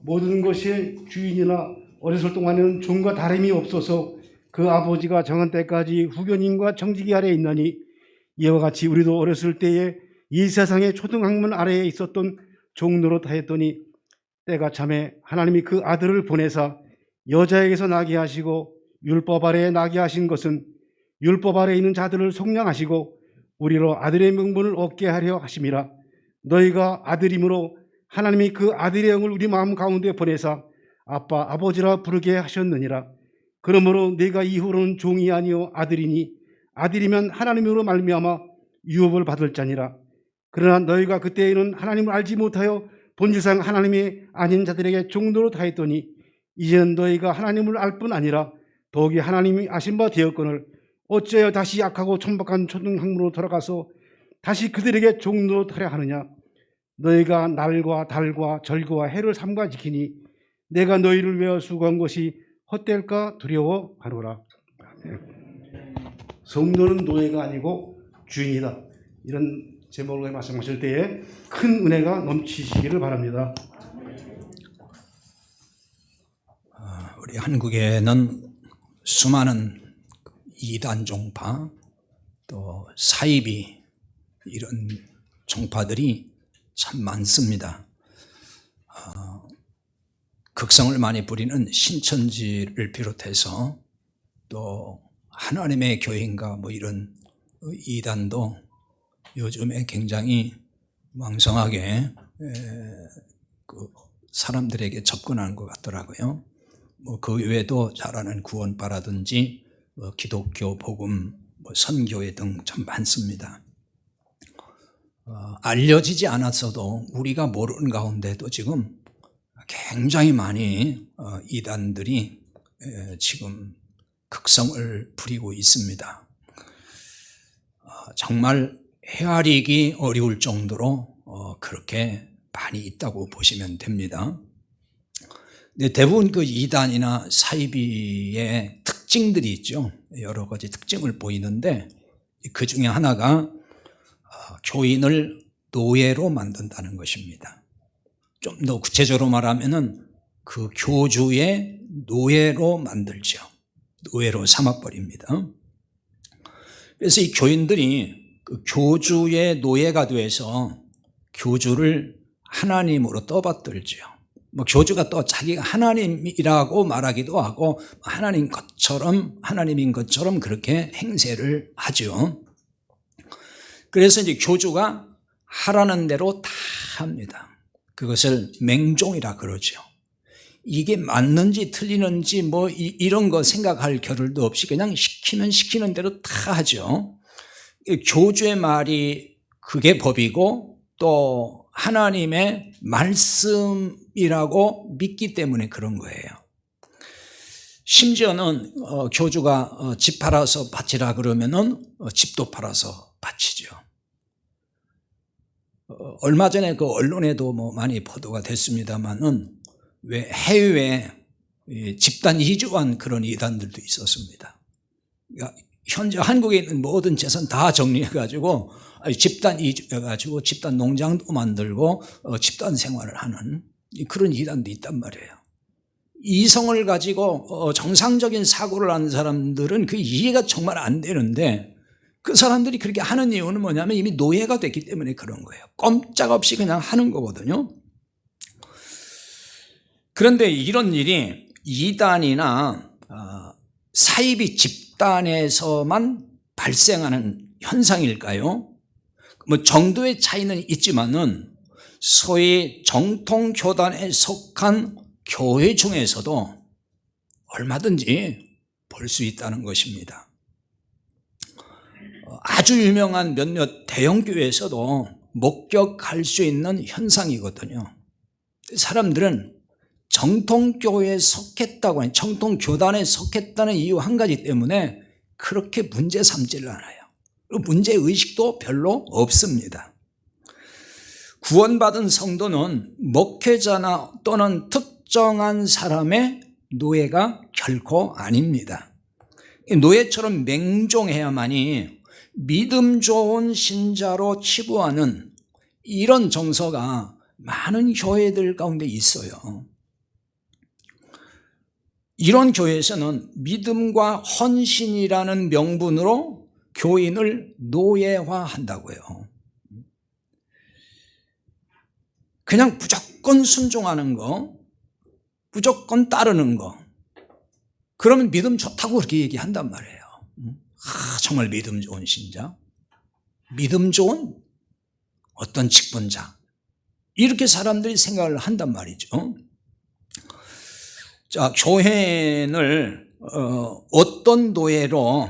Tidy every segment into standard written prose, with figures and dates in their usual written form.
모든 것의 주인이나 어렸을 동안에는 종과 다름이 없어서 그 아버지가 정한 때까지 후견인과 청지기 아래에 있나니 이와 같이 우리도 어렸을 때에 이 세상의 초등학문 아래에 있었던 종 노릇하였더니 때가 참에 하나님이 그 아들을 보내사 여자에게서 나게 하시고 율법 아래에 나게 하신 것은 율법 아래에 있는 자들을 속량하시고 우리로 아들의 명분을 얻게 하려 하심이라. 너희가 아들이므로 하나님이 그 아들의 영을 우리 마음 가운데 보내사 아빠 아버지라 부르게 하셨느니라. 그러므로 네가 이후로는 종이 아니요 아들이니 아들이면 하나님으로 말미암아 유업을 받을 자니라. 그러나 너희가 그때에는 하나님을 알지 못하여 본질상 하나님이 아닌 자들에게 종노릇 하였더니 이제는 너희가 하나님을 알 뿐 아니라 더욱이 하나님이 아신 바 되었거늘 어찌하여 다시 악하고 천박한 초등학문으로 돌아가서 다시 그들에게 종노릇 하려 하느냐. 너희가 날과 달과 절기와 해를 삼가 지키니 내가 너희를 위하여 수고한 것이 헛될까 두려워하노라. 성도는 노예가 아니고 주인이다. 이런 제목으로 말씀하실 때에 큰 은혜가 넘치시기를 바랍니다. 우리 한국에는 수많은 이단 종파 또 사이비 이런 종파들이 참 많습니다. 극성을 많이 부리는 신천지를 비롯해서 또 하나님의 교회인가 뭐 이런 이단도 요즘에 굉장히 왕성하게 그 사람들에게 접근하는 것 같더라고요. 뭐 그 외에도 잘 아는 구원파라든지 기독교 복음 선교회 등 참 많습니다. 알려지지 않았어도 우리가 모르는 가운데도 지금 굉장히 많이 이단들이 지금 극성을 부리고 있습니다. 정말 헤아리기 어려울 정도로 그렇게 많이 있다고 보시면 됩니다. 근데 대부분 그 이단이나 사이비의 특징들이 있죠. 여러 가지 특징을 보이는데 그 중에 하나가 교인을 노예로 만든다는 것입니다. 좀 더 구체적으로 말하면은 그 교주의 노예로 만들죠. 노예로 삼아버립니다. 그래서 이 교인들이 그 교주의 노예가 돼서 교주를 하나님으로 떠받들죠. 뭐 교주가 또 자기가 하나님이라고 말하기도 하고 하나님인 것처럼 그렇게 행세를 하죠. 그래서 이제 교주가 하라는 대로 다 합니다. 그것을 맹종이라 그러죠. 이게 맞는지 틀리는지 뭐 이런 거 생각할 겨를도 없이 그냥 시키는 대로 다 하죠. 교주의 말이 그게 법이고 또 하나님의 말씀이라고 믿기 때문에 그런 거예요. 심지어는 교주가 집 팔아서 바치라 그러면은 집도 팔아서 바치죠. 얼마 전에 그 언론에도 뭐 많이 보도가 됐습니다만은 왜 해외에 집단 이주한 그런 이단들도 있었습니다. 그러니까 현재 한국에 있는 모든 재산 다 정리해가지고 집단 이주해가지고 집단 농장도 만들고 집단 생활을 하는 그런 이단도 있단 말이에요. 이성을 가지고 정상적인 사고를 하는 사람들은 그 이해가 정말 안 되는데 그 사람들이 그렇게 하는 이유는 뭐냐면 이미 노예가 됐기 때문에 그런 거예요. 꼼짝없이 그냥 하는 거거든요. 그런데 이런 일이 이단이나 사이비 집단에서만 발생하는 현상일까요? 뭐 정도의 차이는 있지만은 소위 정통교단에 속한 교회 중에서도 얼마든지 볼 수 있다는 것입니다. 아주 유명한 몇몇 대형교회에서도 목격할 수 있는 현상이거든요. 사람들은 정통교회에 속했다고 하는 정통교단에 속했다는 이유 한 가지 때문에 그렇게 문제 삼지를 않아요. 문제의식도 별로 없습니다. 구원받은 성도는 목회자나 또는 특정한 사람의 노예가 결코 아닙니다. 노예처럼 맹종해야만이 믿음 좋은 신자로 치부하는 이런 정서가 많은 교회들 가운데 있어요. 이런 교회에서는 믿음과 헌신이라는 명분으로 교인을 노예화한다고요. 그냥 무조건 순종하는 거, 무조건 따르는 거, 그러면 믿음 좋다고 그렇게 얘기한단 말이에요. 정말 믿음 좋은 신자, 믿음 좋은 어떤 직분자, 이렇게 사람들이 생각을 한단 말이죠. 자, 교회를 어떤 노예로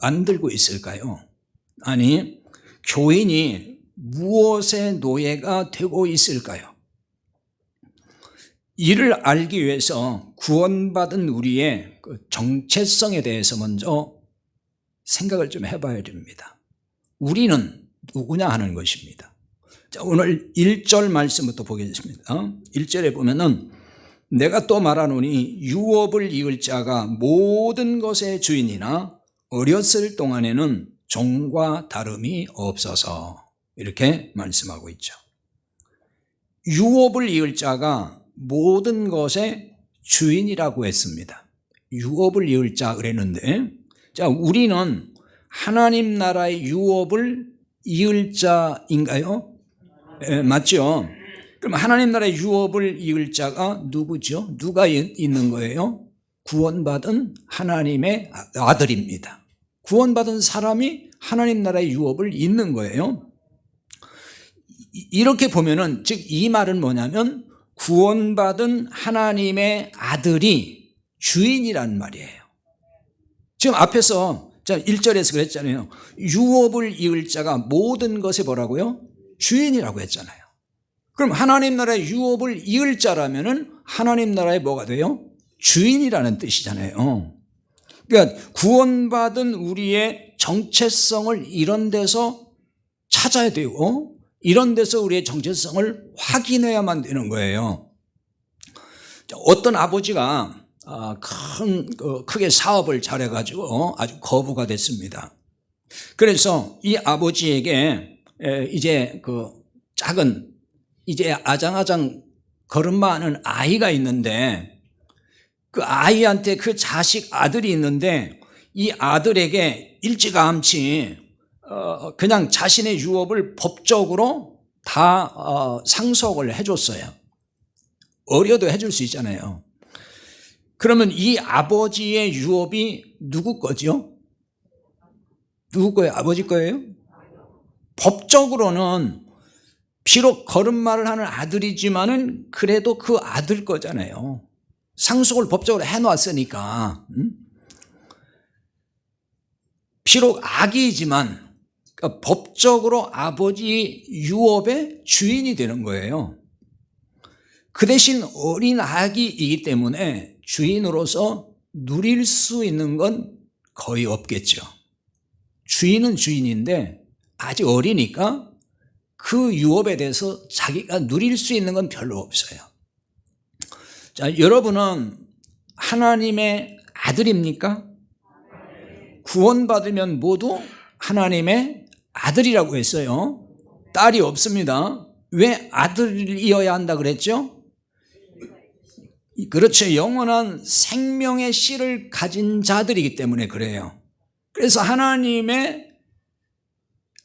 만들고 있을까요? 아니, 교인이 무엇의 노예가 되고 있을까요? 이를 알기 위해서 구원받은 우리의 그 정체성에 대해서 먼저 생각을 좀 해봐야 됩니다. 우리는 누구냐 하는 것입니다. 자, 오늘 1절 말씀부터 보겠습니다. 1절에 보면은 내가 또 말하노니 유업을 이을 자가 모든 것의 주인이나 어렸을 동안에는 종과 다름이 없어서, 이렇게 말씀하고 있죠. 유업을 이을 자가 모든 것의 주인이라고 했습니다. 유업을 이을 자 그랬는데, 자, 우리는 하나님 나라의 유업을 이을 자인가요? 네, 맞죠? 그럼 하나님 나라의 유업을 이을 자가 누구죠? 누가 있는 거예요? 구원받은 하나님의 아들입니다. 구원받은 사람이 하나님 나라의 유업을 잇는 거예요. 이렇게 보면은, 즉 이 말은 뭐냐면 구원받은 하나님의 아들이 주인이란 말이에요. 지금 앞에서 1절에서 그랬잖아요. 유업을 이을 자가 모든 것에 뭐라고요? 주인이라고 했잖아요. 그럼 하나님 나라의 유업을 이을 자라면은 하나님 나라의 뭐가 돼요? 주인이라는 뜻이잖아요. 그러니까 구원받은 우리의 정체성을 이런 데서 찾아야 되고, 이런 데서 우리의 정체성을 확인해야만 되는 거예요. 어떤 아버지가 크게 사업을 잘해가지고 아주 거부가 됐습니다. 그래서 이 아버지에게 이제 그 작은, 이제 아장아장 걸음마하는 아이가 있는데, 그 아이한테 그 자식 아들이 있는데, 이 아들에게 일찌감치 그냥 자신의 유업을 법적으로 다 상속을 해줬어요. 어려도 해줄 수 있잖아요. 그러면 이 아버지의 유업이 누구 거죠? 누구 거예요? 아버지 거예요? 법적으로는 비록 걸음마를 하는 아들이지만은 그래도 그 아들 거잖아요. 상속을 법적으로 해놨으니까. 비록 아기이지만 그러니까 법적으로 아버지 유업의 주인이 되는 거예요. 그 대신 어린 아기이기 때문에 주인으로서 누릴 수 있는 건 거의 없겠죠. 주인은 주인인데 아직 어리니까 그 유업에 대해서 자기가 누릴 수 있는 건 별로 없어요. 자, 여러분은 하나님의 아들입니까? 구원받으면 모두 하나님의 아들이라고 했어요. 딸이 없습니다. 왜 아들이어야 한다 그랬죠? 그렇죠. 영원한 생명의 씨를 가진 자들이기 때문에 그래요. 그래서 하나님의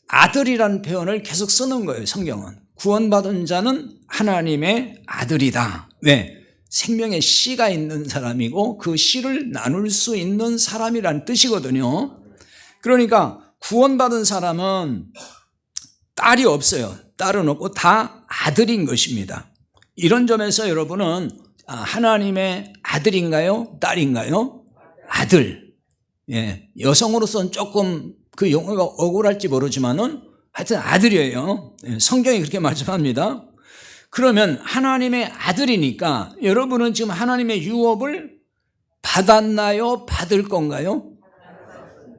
아들이라는 표현을 계속 쓰는 거예요, 성경은. 구원받은 자는 하나님의 아들이다. 왜? 생명의 씨가 있는 사람이고 그 씨를 나눌 수 있는 사람이라는 뜻이거든요. 그러니까 구원받은 사람은 딸이 없어요. 딸은 없고 다 아들인 것입니다. 이런 점에서 여러분은 하나님의 아들인가요? 딸인가요? 아들. 예, 여성으로서는 조금 그 용어가 억울할지 모르지만은 하여튼 아들이에요. 예, 성경이 그렇게 말씀합니다. 그러면 하나님의 아들이니까 여러분은 지금 하나님의 유업을 받았나요? 받을 건가요?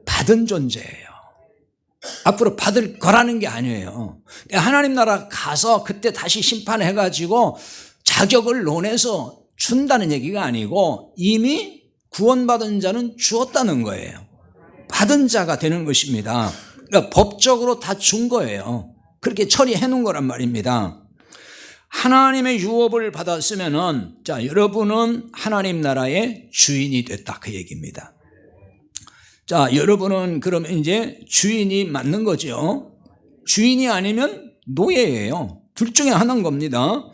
받은 존재예요. 앞으로 받을 거라는 게 아니에요. 하나님 나라 가서 그때 다시 심판해가지고 자격을 논해서 준다는 얘기가 아니고 이미 구원받은 자는 주었다는 거예요. 받은 자가 되는 것입니다. 그러니까 법적으로 다 준 거예요. 그렇게 처리해 놓은 거란 말입니다. 하나님의 유업을 받았으면은, 자, 여러분은 하나님 나라의 주인이 됐다. 그 얘기입니다. 자, 여러분은 그러면 이제 주인이 맞는 거죠. 주인이 아니면 노예예요. 둘 중에 하나인 겁니다.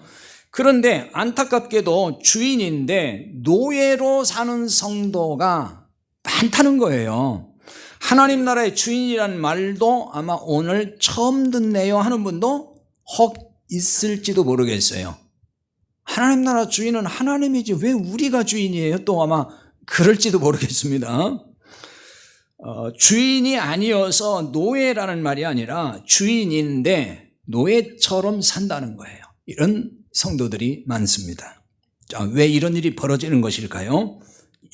그런데 안타깝게도 주인인데 노예로 사는 성도가 많다는 거예요. 하나님 나라의 주인이라는 말도 아마 오늘 처음 듣네요 하는 분도 혹 있을지도 모르겠어요. 하나님 나라 주인은 하나님이지 왜 우리가 주인이에요? 또 아마 그럴지도 모르겠습니다. 주인이 아니어서 노예라는 말이 아니라 주인인데 노예처럼 산다는 거예요. 이런 성도들이 많습니다. 자, 왜 이런 일이 벌어지는 것일까요?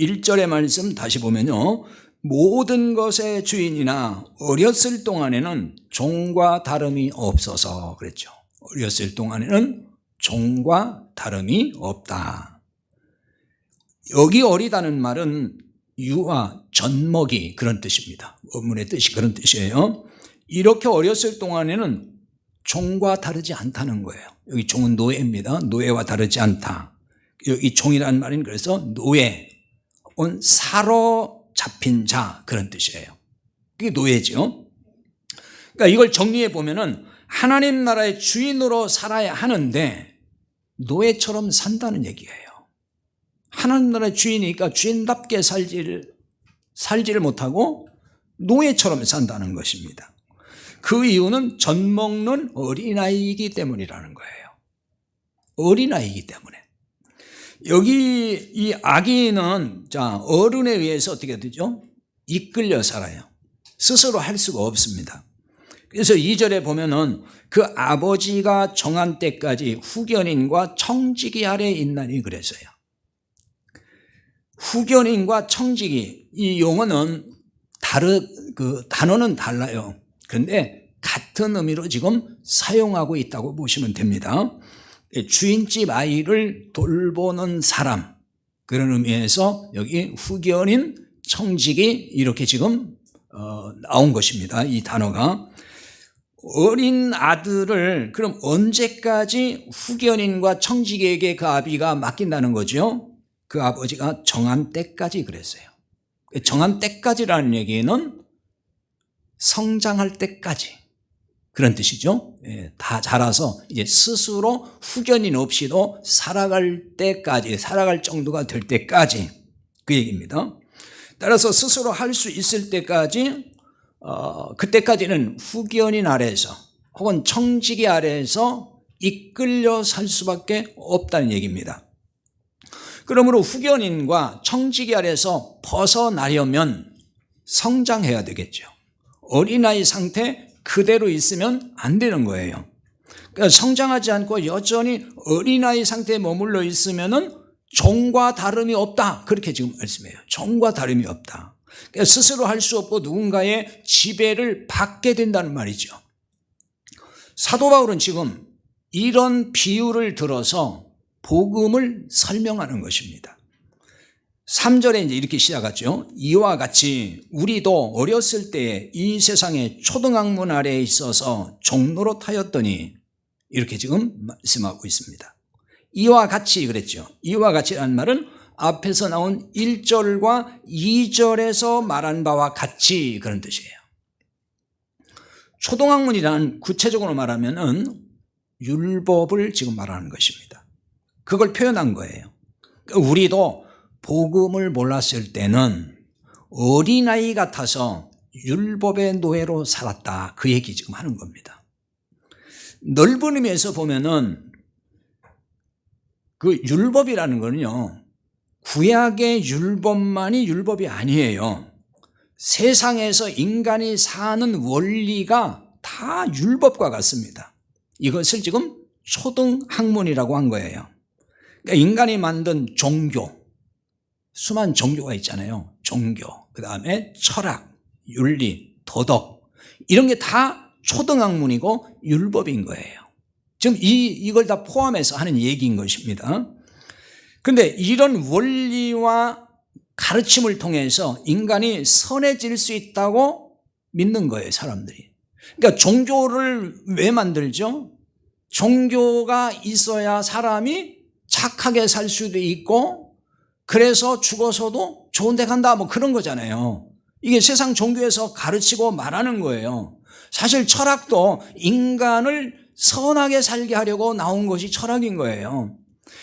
1절의 말씀 다시 보면요. 모든 것의 주인이나 어렸을 동안에는 종과 다름이 없어서 그랬죠. 어렸을 동안에는 종과 다름이 없다. 여기 어리다는 말은 유아, 젖먹이 그런 뜻입니다. 원문의 뜻이 그런 뜻이에요. 이렇게 어렸을 동안에는 종과 다르지 않다는 거예요. 여기 종은 노예입니다. 노예와 다르지 않다. 여기 종이라는 말은 그래서 노예, 사로잡힌 자 그런 뜻이에요. 그게 노예죠. 그러니까 이걸 정리해 보면은 하나님 나라의 주인으로 살아야 하는데 노예처럼 산다는 얘기예요. 하나님 나라의 주인이니까 주인답게 살지를 못하고 노예처럼 산다는 것입니다. 그 이유는 젖먹는 어린아이이기 때문이라는 거예요. 어린아이이기 때문에. 여기 이 아기는 자, 어른에 의해서 어떻게 되죠? 이끌려 살아요. 스스로 할 수가 없습니다. 그래서 2절에 보면은 그 아버지가 정한 때까지 후견인과 청지기 아래에 있나니 그랬어요. 후견인과 청지기, 이 용어는 단어는 달라요. 그런데 같은 의미로 지금 사용하고 있다고 보시면 됩니다. 주인집 아이를 돌보는 사람, 그런 의미에서 여기 후견인, 청지기 이렇게 지금 나온 것입니다. 이 단어가. 어린 아들을 그럼 언제까지 후견인과 청지기에게 그 아비가 맡긴다는 거죠? 그 아버지가 정한 때까지 그랬어요. 정한 때까지라는 얘기는 성장할 때까지 그런 뜻이죠. 예, 다 자라서 이제 스스로 후견인 없이도 살아갈 때까지, 살아갈 정도가 될 때까지 그 얘기입니다. 따라서 스스로 할 수 있을 때까지 그때까지는 후견인 아래에서 혹은 청지기 아래에서 이끌려 살 수밖에 없다는 얘기입니다. 그러므로 후견인과 청지기 아래에서 벗어나려면 성장해야 되겠죠. 어린아이 상태 그대로 있으면 안 되는 거예요. 그러니까 성장하지 않고 여전히 어린아이 상태에 머물러 있으면은 종과 다름이 없다. 그렇게 지금 말씀해요. 종과 다름이 없다. 그러니까 스스로 할 수 없고 누군가의 지배를 받게 된다는 말이죠. 사도 바울은 지금 이런 비유를 들어서 복음을 설명하는 것입니다. 3절에 이제 이렇게 시작하죠. 이와 같이 우리도 어렸을 때에 이 세상의 초등학문 아래에 있어서 종노릇하였더니 이렇게 지금 말씀하고 있습니다. 이와 같이 그랬죠. 이와 같이라는 말은 앞에서 나온 1절과 2절에서 말한 바와 같이 그런 뜻이에요. 초등학문이란 구체적으로 말하면은 율법을 지금 말하는 것입니다. 그걸 표현한 거예요. 우리도 복음을 몰랐을 때는 어린아이 같아서 율법의 노예로 살았다. 그 얘기 지금 하는 겁니다. 넓은 의미에서 보면은 그 율법이라는 거는요, 구약의 율법만이 율법이 아니에요. 세상에서 인간이 사는 원리가 다 율법과 같습니다. 이것을 지금 초등학문이라고 한 거예요. 그러니까 인간이 만든 종교, 수많은 종교가 있잖아요. 종교, 그 다음에 철학, 윤리, 도덕 이런 게 다 초등학문이고 율법인 거예요. 지금 이걸 다 포함해서 하는 얘기인 것입니다. 그런데 이런 원리와 가르침을 통해서 인간이 선해질 수 있다고 믿는 거예요, 사람들이. 그러니까 종교를 왜 만들죠? 종교가 있어야 사람이 착하게 살 수도 있고 그래서 죽어서도 좋은 데 간다 뭐 그런 거잖아요. 이게 세상 종교에서 가르치고 말하는 거예요. 사실 철학도 인간을 선하게 살게 하려고 나온 것이 철학인 거예요.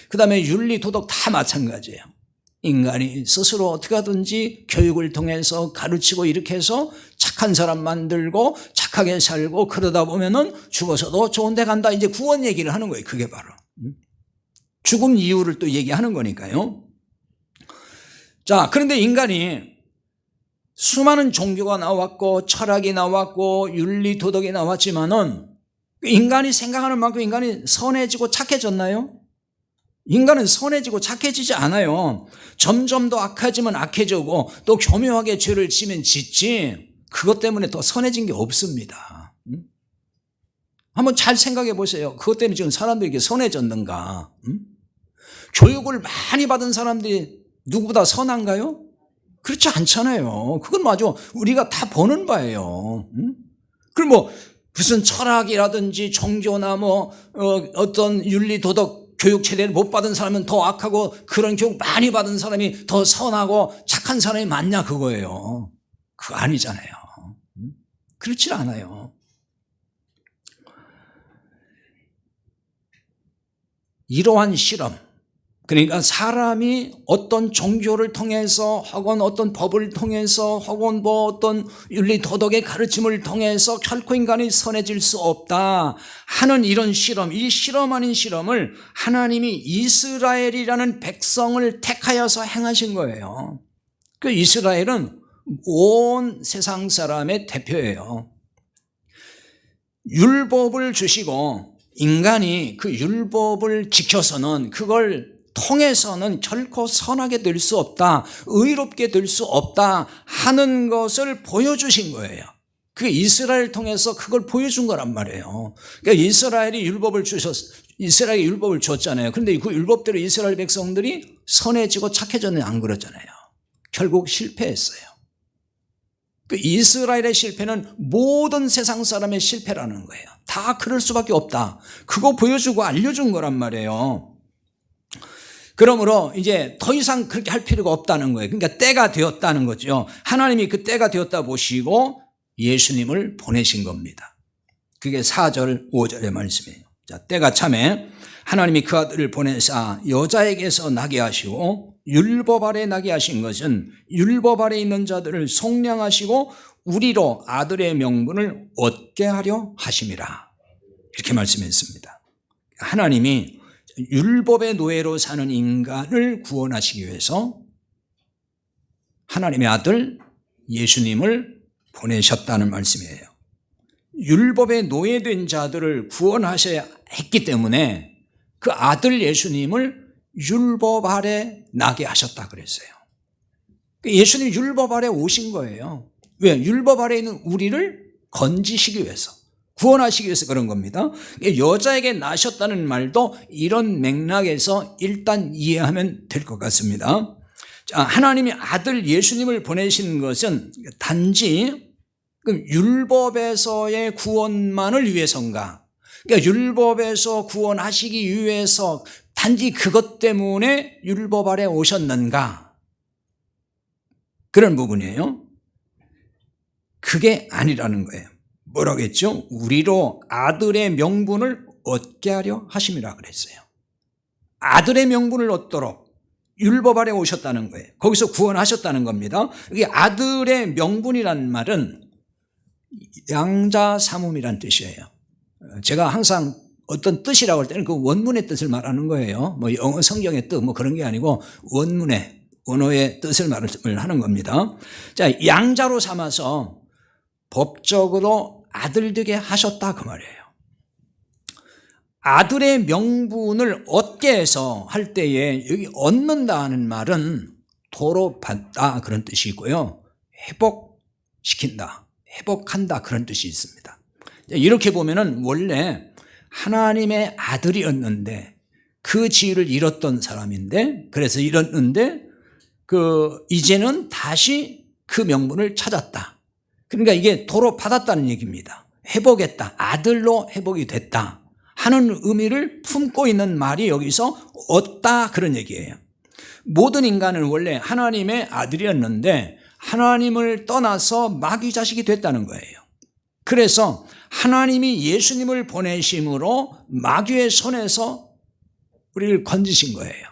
그 다음에 윤리, 도덕 다 마찬가지예요. 인간이 스스로 어떻게 하든지 교육을 통해서 가르치고 이렇게 해서 착한 사람 만들고 착하게 살고 그러다 보면은 죽어서도 좋은 데 간다. 이제 구원 얘기를 하는 거예요. 그게 바로. 죽음 이유를 또 얘기하는 거니까요. 자, 그런데 인간이 수많은 종교가 나왔고 철학이 나왔고 윤리, 도덕이 나왔지만은 인간이 생각하는 만큼 인간이 선해지고 착해졌나요? 인간은 선해지고 착해지지 않아요. 점점 더 악해지면 악해지고 또 교묘하게 죄를 지면 짓지 그것 때문에 더 선해진 게 없습니다. 한번 잘 생각해 보세요. 그것 때문에 지금 사람들이 이렇게 선해졌는가? 교육을 많이 받은 사람들이 누구보다 선한가요? 그렇지 않잖아요. 그건 마저 우리가 다 보는 바예요. 그럼 뭐 무슨 철학이라든지 종교나 뭐 어떤 윤리 도덕 교육 체대를 못 받은 사람은 더 악하고 그런 교육 많이 받은 사람이 더 선하고 착한 사람이 맞냐 그거예요. 그거 아니잖아요. 그렇지 않아요. 이러한 실험, 그러니까 사람이 어떤 종교를 통해서 혹은 어떤 법을 통해서 혹은 뭐 어떤 윤리 도덕의 가르침을 통해서 결코 인간이 선해질 수 없다 하는 이런 실험, 이 실험 아닌 실험을 하나님이 이스라엘이라는 백성을 택하여서 행하신 거예요. 그 이스라엘은 온 세상 사람의 대표예요. 율법을 주시고 인간이 그 율법을 지켜서는 그걸 통해서는 결코 선하게 될 수 없다, 의롭게 될 수 없다 하는 것을 보여주신 거예요. 그 이스라엘 통해서 그걸 보여준 거란 말이에요. 그러니까 이스라엘이 율법을 이스라엘이 율법을 줬잖아요. 그런데 그 율법대로 이스라엘 백성들이 선해지고 착해졌느냐 안 그러잖아요. 결국 실패했어요. 그 이스라엘의 실패는 모든 세상 사람의 실패라는 거예요. 다 그럴 수밖에 없다. 그거 보여주고 알려준 거란 말이에요. 그러므로 이제 더 이상 그렇게 할 필요가 없다는 거예요. 그러니까 때가 되었다는 거죠. 하나님이 그 때가 되었다 보시고 예수님을 보내신 겁니다. 그게 4절 5절의 말씀이에요. 자, 때가 참에 하나님이 그 아들을 보내사 여자에게서 나게 하시고 율법 아래 나게 하신 것은 율법 아래 있는 자들을 속량하시고 우리로 아들의 명분을 얻게 하려 하심이라. 이렇게 말씀했습니다. 하나님이 율법의 노예로 사는 인간을 구원하시기 위해서 하나님의 아들 예수님을 보내셨다는 말씀이에요. 율법의 노예된 자들을 구원하셔야 했기 때문에 그 아들 예수님을 율법 아래 나게 하셨다 그랬어요. 예수님 율법 아래 오신 거예요. 왜? 율법 아래 있는 우리를 건지시기 위해서, 구원하시기 위해서 그런 겁니다. 여자에게 나셨다는 말도 이런 맥락에서 일단 이해하면 될 것 같습니다. 자, 하나님이 아들 예수님을 보내신 것은 단지 율법에서의 구원만을 위해서인가? 그러니까 율법에서 구원하시기 위해서 단지 그것 때문에 율법 아래 오셨는가? 그런 부분이에요. 그게 아니라는 거예요. 뭐라고 했죠? 우리로 아들의 명분을 얻게 하려 하심이라 그랬어요. 아들의 명분을 얻도록 율법 아래 오셨다는 거예요. 거기서 구원하셨다는 겁니다. 이게 아들의 명분이라는 말은 양자 삼음이란 뜻이에요. 제가 항상 어떤 뜻이라고 할 때는 그 원문의 뜻을 말하는 거예요. 뭐 영어 성경의 뜻 뭐 그런 게 아니고 원문의 언어의 뜻을 말하는 겁니다. 자, 양자로 삼아서 법적으로 아들 되게 하셨다 그 말이에요. 아들의 명분을 얻게 해서 할 때에 여기 얻는다 하는 말은 도로 받다 그런 뜻이 있고요. 회복시킨다, 회복한다 그런 뜻이 있습니다. 이렇게 보면은 원래 하나님의 아들이었는데 그 지위를 잃었던 사람인데 그래서 잃었는데 이제는 다시 그 명분을 찾았다. 그러니까 이게 도로 받았다는 얘기입니다. 회복했다. 아들로 회복이 됐다 하는 의미를 품고 있는 말이 여기서 얻다 그런 얘기예요. 모든 인간은 원래 하나님의 아들이었는데 하나님을 떠나서 마귀 자식이 됐다는 거예요. 그래서 하나님이 예수님을 보내심으로 마귀의 손에서 우리를 건지신 거예요.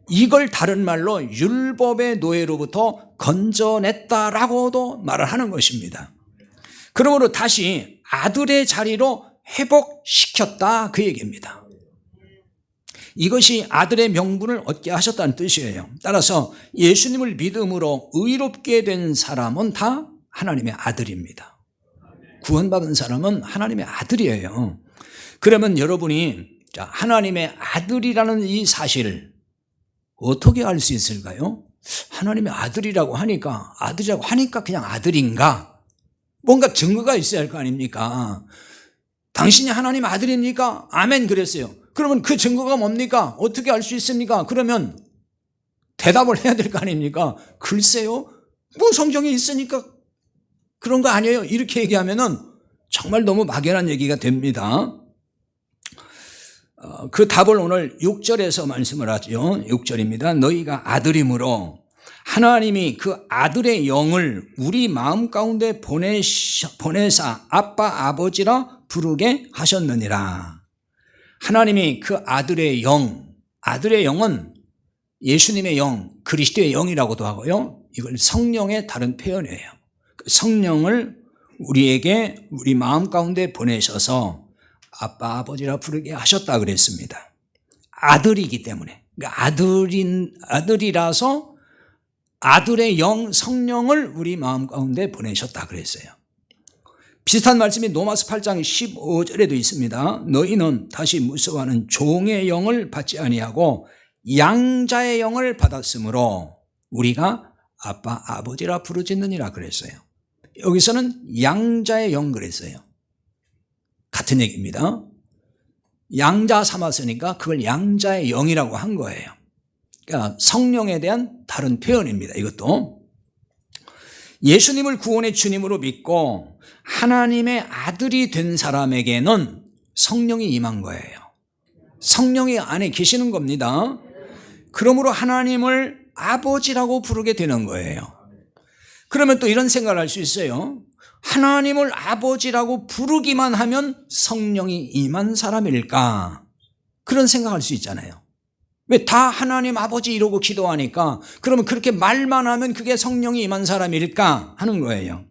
이걸 다른 말로 율법의 노예로부터 건져냈다라고도 말을 하는 것입니다. 그러므로 다시 아들의 자리로 회복시켰다 그 얘기입니다. 이것이 아들의 명분을 얻게 하셨다는 뜻이에요. 따라서 예수님을 믿음으로 의롭게 된 사람은 다 하나님의 아들입니다. 구원받은 사람은 하나님의 아들이에요. 그러면 여러분이 하나님의 아들이라는 이 사실을 어떻게 알 수 있을까요? 하나님의 아들이라고 하니까 그냥 아들인가? 뭔가 증거가 있어야 할 거 아닙니까? 당신이 하나님 아들입니까? 아멘 그랬어요. 그러면 그 증거가 뭡니까? 어떻게 알 수 있습니까? 그러면 대답을 해야 될 거 아닙니까? 글쎄요, 뭐 성경에 있으니까 그런 거 아니에요. 이렇게 얘기하면은 정말 너무 막연한 얘기가 됩니다. 그 답을 오늘 6절에서 말씀을 하죠. 6절입니다. 너희가 아들이므로 하나님이 그 아들의 영을 우리 마음 가운데 보내사 아빠 아버지라 부르게 하셨느니라. 하나님이 그 아들의 영은 예수님의 영, 그리스도의 영이라고도 하고요. 이걸 성령의 다른 표현이에요. 성령을 우리에게 우리 마음 가운데 보내셔서 아빠 아버지라 부르게 하셨다 그랬습니다. 아들이기 때문에. 그러니까 아들이라서 아들의 영 성령을 우리 마음 가운데 보내셨다 그랬어요. 비슷한 말씀이 로마서 8장 15절에도 있습니다. 너희는 다시 무서워하는 종의 영을 받지 아니하고 양자의 영을 받았으므로 우리가 아빠 아버지라 부르짖느니라 그랬어요. 여기서는 양자의 영 그랬어요. 같은 얘기입니다. 양자 삼았으니까 그걸 양자의 영이라고 한 거예요. 그러니까 성령에 대한 다른 표현입니다. 이것도 예수님을 구원의 주님으로 믿고 하나님의 아들이 된 사람에게는 성령이 임한 거예요. 성령이 안에 계시는 겁니다. 그러므로 하나님을 아버지라고 부르게 되는 거예요. 그러면 또 이런 생각을 할 수 있어요. 하나님을 아버지라고 부르기만 하면 성령이 임한 사람일까? 그런 생각할 수 있잖아요. 왜 다 하나님 아버지 이러고 기도하니까 그러면 그렇게 말만 하면 그게 성령이 임한 사람일까 하는 거예요.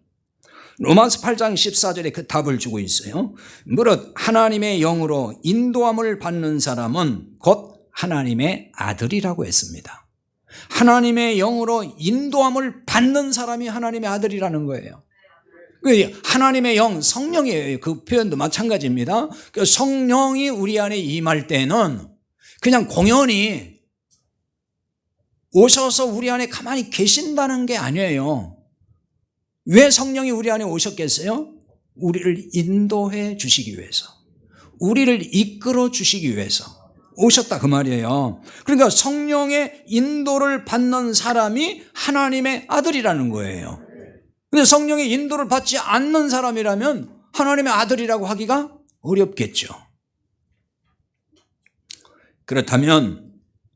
로마서 8장 14절에 그 답을 주고 있어요. 무릇 하나님의 영으로 인도함을 받는 사람은 곧 하나님의 아들이라고 했습니다. 하나님의 영으로 인도함을 받는 사람이 하나님의 아들이라는 거예요. 하나님의 영, 성령이에요. 그 표현도 마찬가지입니다. 성령이 우리 안에 임할 때는 그냥 공연히 오셔서 우리 안에 가만히 계신다는 게 아니에요. 왜 성령이 우리 안에 오셨겠어요? 우리를 인도해 주시기 위해서, 우리를 이끌어 주시기 위해서 오셨다 그 말이에요. 그러니까 성령의 인도를 받는 사람이 하나님의 아들이라는 거예요. 근데 성령의 인도를 받지 않는 사람이라면 하나님의 아들이라고 하기가 어렵겠죠. 그렇다면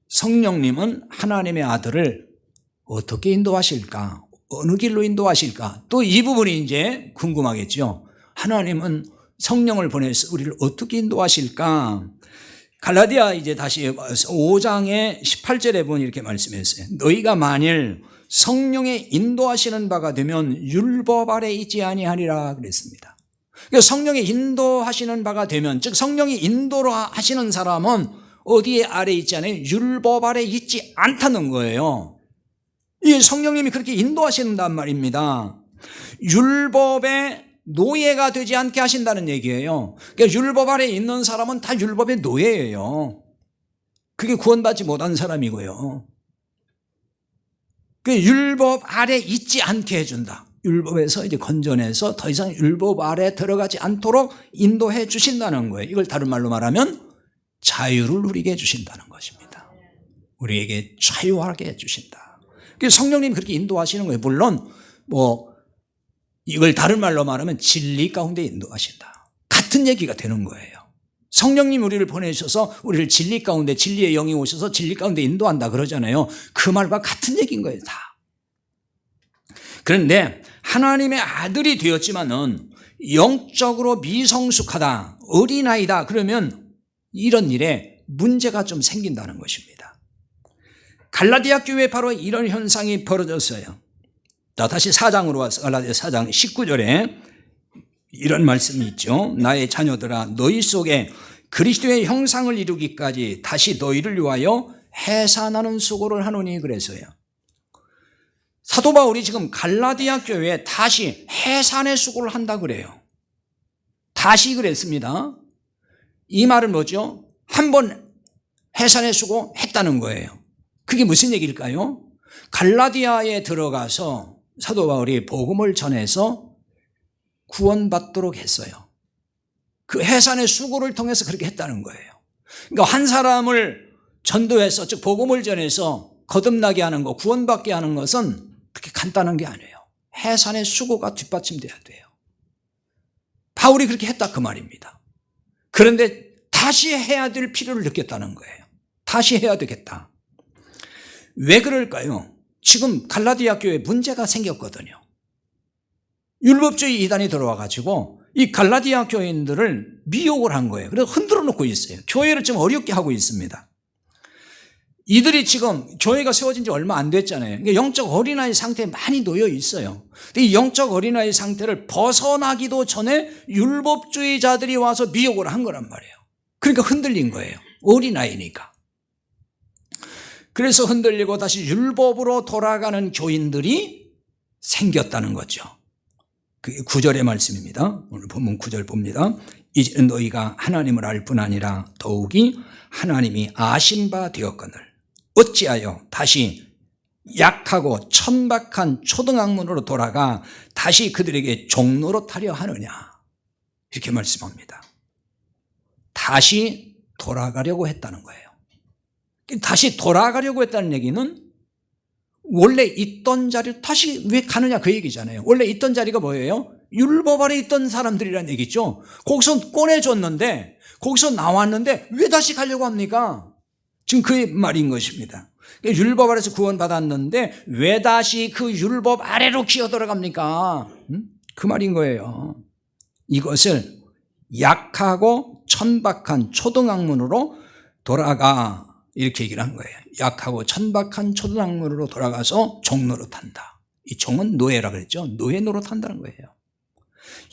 성령님은 하나님의 아들을 어떻게 인도하실까? 어느 길로 인도하실까? 또 이 부분이 이제 궁금하겠죠. 하나님은 성령을 보내서 우리를 어떻게 인도하실까? 갈라디아 이제 다시 5장의 18절에 보면 이렇게 말씀했어요. 너희가 만일 성령의 인도하시는 바가 되면 율법 아래 있지 아니하리라 그랬습니다. 그러니까 성령의 인도하시는 바가 되면, 즉 성령이 인도를 하시는 사람은 어디에 아래 있지 않아요? 율법 아래 있지 않다는 거예요. 이 성령님이 그렇게 인도하신단 말입니다. 율법의 노예가 되지 않게 하신다는 얘기예요. 그러니까 율법 아래 있는 사람은 다 율법의 노예예요. 그게 구원받지 못한 사람이고요. 그 율법 아래 있지 않게 해준다. 율법에서 이제 건져내서 더 이상 율법 아래 들어가지 않도록 인도해 주신다는 거예요. 이걸 다른 말로 말하면 자유를 누리게 해주신다는 것입니다. 우리에게 자유하게 해주신다. 그래서 성령님이 그렇게 인도하시는 거예요. 물론 이걸 다른 말로 말하면 진리 가운데 인도하신다. 같은 얘기가 되는 거예요. 성령님 우리를 보내셔서 우리를 진리 가운데, 진리의 영이 오셔서 진리 가운데 인도한다 그러잖아요. 그 말과 같은 얘기인 거예요, 다. 그런데 하나님의 아들이 되었지만은 영적으로 미성숙하다, 어린아이다 그러면 이런 일에 문제가 좀 생긴다는 것입니다. 갈라디아 교회에 바로 이런 현상이 벌어졌어요. 자, 다시 4장으로 와서 갈라디아 4장 19절에 이런 말씀이 있죠. 나의 자녀들아, 너희 속에 그리스도의 형상을 이루기까지 다시 너희를 위하여 해산하는 수고를 하노니 그래서요. 사도 바울이 지금 갈라디아 교회에 다시 해산의 수고를 한다 그래요. 다시 그랬습니다. 이 말은 뭐죠? 한번 해산의 수고 했다는 거예요. 그게 무슨 얘기일까요? 갈라디아에 들어가서 사도 바울이 복음을 전해서 구원받도록 했어요. 그 해산의 수고를 통해서 그렇게 했다는 거예요. 그러니까 한 사람을 전도해서, 즉 복음을 전해서 거듭나게 하는 것, 구원받게 하는 것은 그렇게 간단한 게 아니에요. 해산의 수고가 뒷받침돼야 돼요. 바울이 그렇게 했다 그 말입니다. 그런데 다시 해야 될 필요를 느꼈다는 거예요. 다시 해야 되겠다. 왜 그럴까요? 지금 갈라디아 교회에 문제가 생겼거든요. 율법주의 이단이 들어와 가지고 이 갈라디아 교인들을 미혹을 한 거예요. 그래서 흔들어 놓고 있어요. 교회를 좀 어렵게 하고 있습니다. 이들이 지금 교회가 세워진 지 얼마 안 됐잖아요. 그러니까 영적 어린아이 상태에 많이 놓여 있어요. 근데 이 영적 어린아이 상태를 벗어나기도 전에 율법주의자들이 와서 미혹을 한 거란 말이에요. 그러니까 흔들린 거예요. 어린아이니까. 그래서 흔들리고 다시 율법으로 돌아가는 교인들이 생겼다는 거죠. 그게 9절의 말씀입니다. 오늘 본문 9절 봅니다. 이제 너희가 하나님을 알 뿐 아니라 더욱이 하나님이 아신 바 되었거늘 어찌하여 다시 약하고 천박한 초등학문으로 돌아가 다시 그들에게 종노릇하려 하느냐, 이렇게 말씀합니다. 다시 돌아가려고 했다는 거예요. 다시 돌아가려고 했다는 얘기는 원래 있던 자리로 다시 왜 가느냐 그 얘기잖아요. 원래 있던 자리가 뭐예요? 율법 아래 있던 사람들이란 얘기죠. 거기서 꺼내줬는데, 거기서 나왔는데 왜 다시 가려고 합니까? 지금 그 말인 것입니다. 율법 아래서 구원받았는데 왜 다시 그 율법 아래로 기어 들어갑니까? 그 말인 거예요. 이것을 약하고 천박한 초등학문으로 돌아가, 이렇게 얘기를 한 거예요. 약하고 천박한 초등학문으로 돌아가서 종노릇한다. 이 종은 노예라 그랬죠. 노예 노릇한다는 거예요.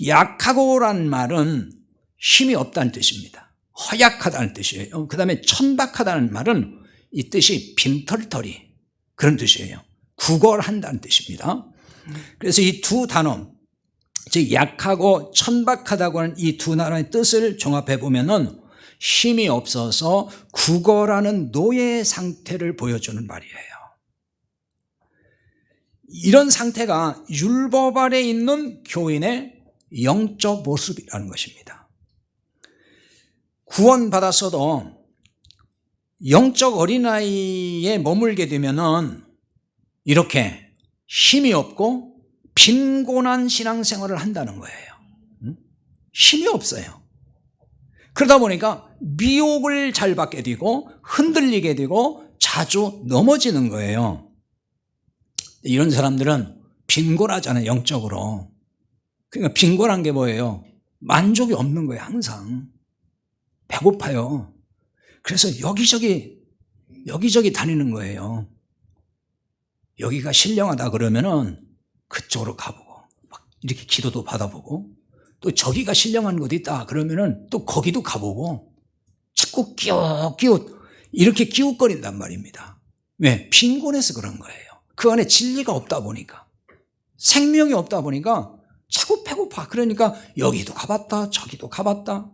약하고란 말은 힘이 없다는 뜻입니다. 허약하다는 뜻이에요. 그 다음에 천박하다는 말은 이 뜻이 빈털터리, 그런 뜻이에요. 구걸한다는 뜻입니다. 그래서 이 두 단어, 즉 약하고 천박하다고 하는 이 두 단어의 뜻을 종합해 보면은 힘이 없어서 구걸하는 노예의 상태를 보여주는 말이에요. 이런 상태가 율법 아래 있는 교인의 영적 모습이라는 것입니다. 구원받았어도 영적 어린아이에 머물게 되면은 이렇게 힘이 없고 빈곤한 신앙생활을 한다는 거예요. 힘이 없어요. 그러다 보니까 미혹을 잘 받게 되고 흔들리게 되고 자주 넘어지는 거예요. 이런 사람들은 빈곤하잖아요, 영적으로. 그러니까 빈곤한 게 뭐예요? 만족이 없는 거예요, 항상. 배고파요. 그래서 여기저기 다니는 거예요. 여기가 신령하다 그러면은 그쪽으로 가보고, 막 이렇게 기도도 받아보고, 또 저기가 신령한 곳 있다 그러면은 또 거기도 가보고, 자꾸 끼웃 이렇게 끼웃거린단 말입니다. 왜? 빈곤해서 그런 거예요. 그 안에 진리가 없다 보니까, 생명이 없다 보니까 자꾸 배고파. 그러니까 여기도 가봤다 저기도 가봤다,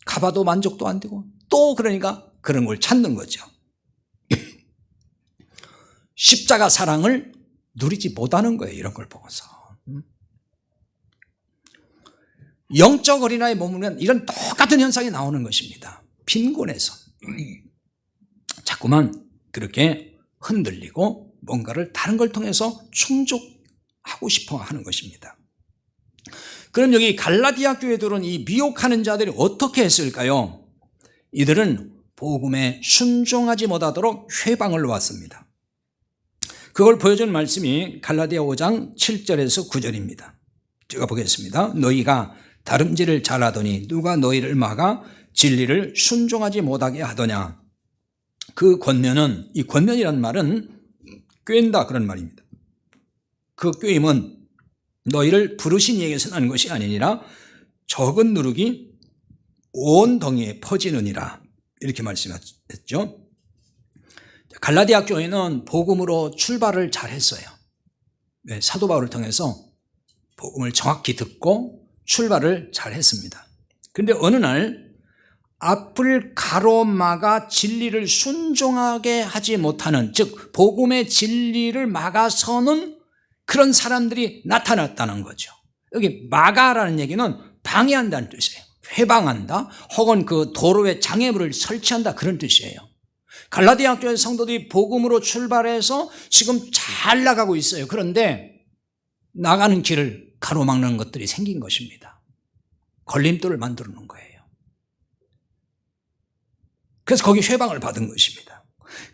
가봐도 만족도 안 되고, 또 그러니까 그런 걸 찾는 거죠. 십자가 사랑을 누리지 못하는 거예요, 이런 걸 보고서. 영적 어린아이에 머물면 이런 똑같은 현상이 나오는 것입니다. 빈곤해서 자꾸만 그렇게 흔들리고 뭔가를 다른 걸 통해서 충족하고 싶어 하는 것입니다. 그럼 여기 갈라디아 교회들은 이 미혹하는 자들이 어떻게 했을까요? 이들은 복음에 순종하지 못하도록 회방을 놓았습니다. 그걸 보여주는 말씀이 갈라디아 5장 7절에서 9절입니다. 제가 보겠습니다. 너희가 다름질을 잘하더니 누가 너희를 막아 진리를 순종하지 못하게 하더냐. 그 권면은, 이 권면이란 말은 꿰인다 그런 말입니다. 그 꿰임은 너희를 부르신 이에게서 난 것이 아니니라 적은 누룩이 온 덩이에 퍼지느니라 이렇게 말씀했죠. 갈라디아 교회는 복음으로 출발을 잘했어요. 사도 바울을 통해서 복음을 정확히 듣고 출발을 잘했습니다. 그런데 어느 날 앞을 가로막아 진리를 순종하게 하지 못하는, 즉 복음의 진리를 막아서는 그런 사람들이 나타났다는 거죠. 여기 막아라는 얘기는 방해한다는 뜻이에요. 회방한다 혹은 그 도로에 장애물을 설치한다 그런 뜻이에요. 갈라디아 교회 성도들이 복음으로 출발해서 지금 잘 나가고 있어요. 그런데 나가는 길을 가로막는 것들이 생긴 것입니다. 걸림돌을 만들어 놓은 거예요. 그래서 거기 회방을 받은 것입니다.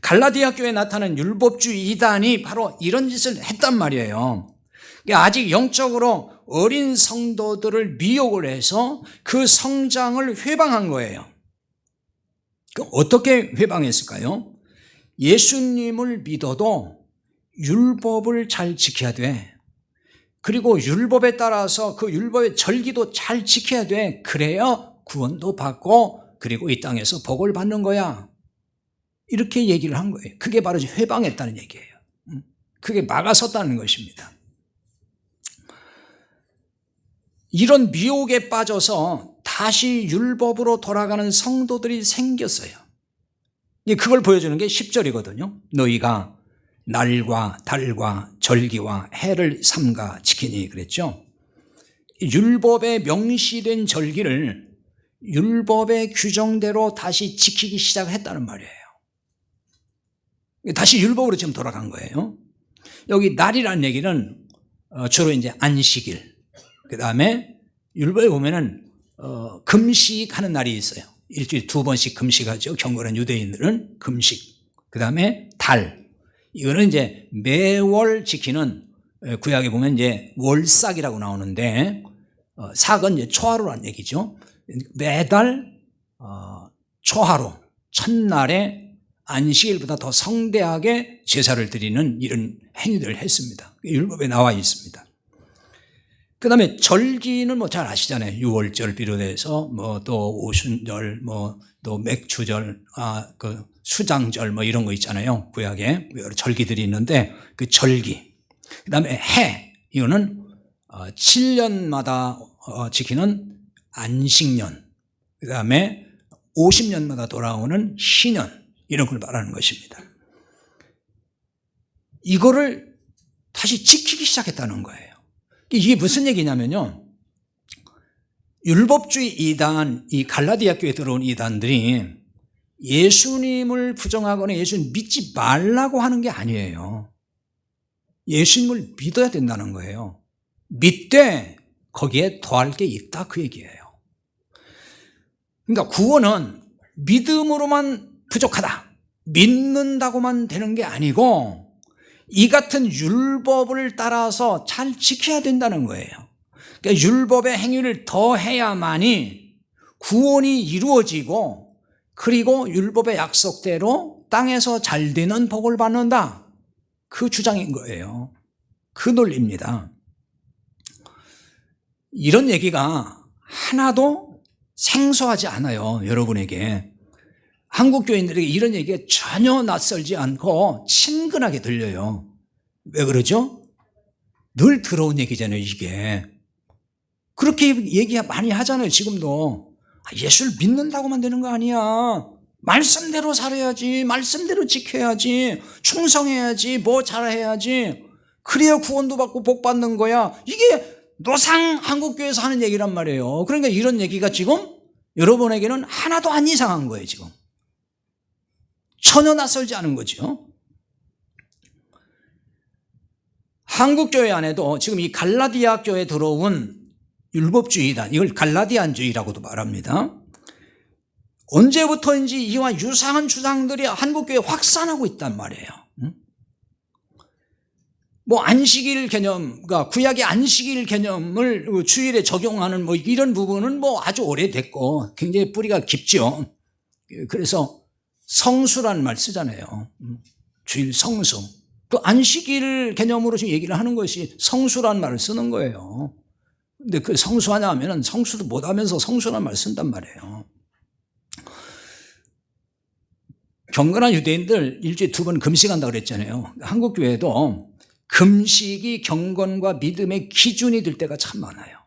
갈라디아 교회에 나타난 율법주의 이단이 바로 이런 짓을 했단 말이에요. 아직 영적으로 어린 성도들을 미혹을 해서 그 성장을 회방한 거예요. 어떻게 회방했을까요? 예수님을 믿어도 율법을 잘 지켜야 돼. 그리고 율법에 따라서 그 율법의 절기도 잘 지켜야 돼. 그래야 구원도 받고 그리고 이 땅에서 복을 받는 거야. 이렇게 얘기를 한 거예요. 그게 바로 회방했다는 얘기예요. 그게 막아섰다는 것입니다. 이런 미혹에 빠져서 다시 율법으로 돌아가는 성도들이 생겼어요. 그걸 보여주는 게 10절이거든요. 너희가 날과 달과 절기와 해를 삼가 지키니 그랬죠. 율법에 명시된 절기를 율법의 규정대로 다시 지키기 시작했다는 말이에요. 다시 율법으로 지금 돌아간 거예요. 여기 날이라는 얘기는 주로 이제 안식일, 그 다음에 율법에 보면은 금식하는 날이 있어요. 일주일에 2번씩 금식하죠. 경건한 유대인들은 금식. 그 다음에 달. 이거는 이제 매월 지키는, 구약에 보면 이제 월삭이라고 나오는데, 삭은 이제 초하루란 얘기죠. 매달 초하루, 첫날에 안식일보다 더 성대하게 제사를 드리는 이런 행위들을 했습니다. 율법에 나와 있습니다. 그 다음에 절기는 뭐 잘 아시잖아요. 6월절 비롯해서 뭐 또 오순절, 뭐 또 맥주절, 그 수장절 뭐 이런 거 있잖아요. 구약에 여러 절기들이 있는데 그 절기. 그 다음에 해. 이거는 7년마다 지키는 안식년. 그 다음에 50년마다 돌아오는 신년. 이런 걸 말하는 것입니다. 이거를 다시 지키기 시작했다는 거예요. 이게 무슨 얘기냐면요. 율법주의 이단, 이 갈라디아 교회에 들어온 이단들이 예수님을 부정하거나 예수님 믿지 말라고 하는 게 아니에요. 예수님을 믿어야 된다는 거예요. 믿되 거기에 더할 게 있다 그 얘기예요. 그러니까 구원은 믿음으로만 부족하다. 믿는다고만 되는 게 아니고 이 같은 율법을 따라서 잘 지켜야 된다는 거예요. 그러니까 율법의 행위를 더 해야만이 구원이 이루어지고 그리고 율법의 약속대로 땅에서 잘 되는 복을 받는다. 그 주장인 거예요. 그 논리입니다. 이런 얘기가 하나도 생소하지 않아요. 여러분에게. 한국 교인들에게 이런 얘기가 전혀 낯설지 않고 친근하게 들려요. 왜 그러죠? 늘 들어온 얘기잖아요, 이게. 그렇게 얘기 많이 하잖아요, 지금도. 예수를 믿는다고만 되는 거 아니야. 말씀대로 살아야지, 말씀대로 지켜야지, 충성해야지, 뭐 잘해야지. 그래야 구원도 받고 복 받는 거야. 이게 노상 한국교회에서 하는 얘기란 말이에요. 그러니까 이런 얘기가 지금 여러분에게는 하나도 안 이상한 거예요, 지금. 전혀 낯설지 않은 거죠. 한국교회 안에도 지금 이 갈라디아 교회에 들어온 율법주의단, 이걸 갈라디안주의라고도 말합니다. 언제부터인지 이와 유사한 주장들이 한국교회에 확산하고 있단 말이에요. 뭐 안식일 개념, 그러니까 구약의 안식일 개념을 주일에 적용하는 뭐 이런 부분은 뭐 아주 오래됐고 굉장히 뿌리가 깊죠. 그래서 성수라는 말 쓰잖아요. 주일 성수. 또 안식일 개념으로 지금 얘기를 하는 것이 성수라는 말을 쓰는 거예요. 근데 그 성수하냐 하면은 성수도 못 하면서 성수라는 말을 쓴단 말이에요. 경건한 유대인들 일주일에 2번 금식한다고 그랬잖아요. 한국교회도 금식이 경건과 믿음의 기준이 될 때가 참 많아요.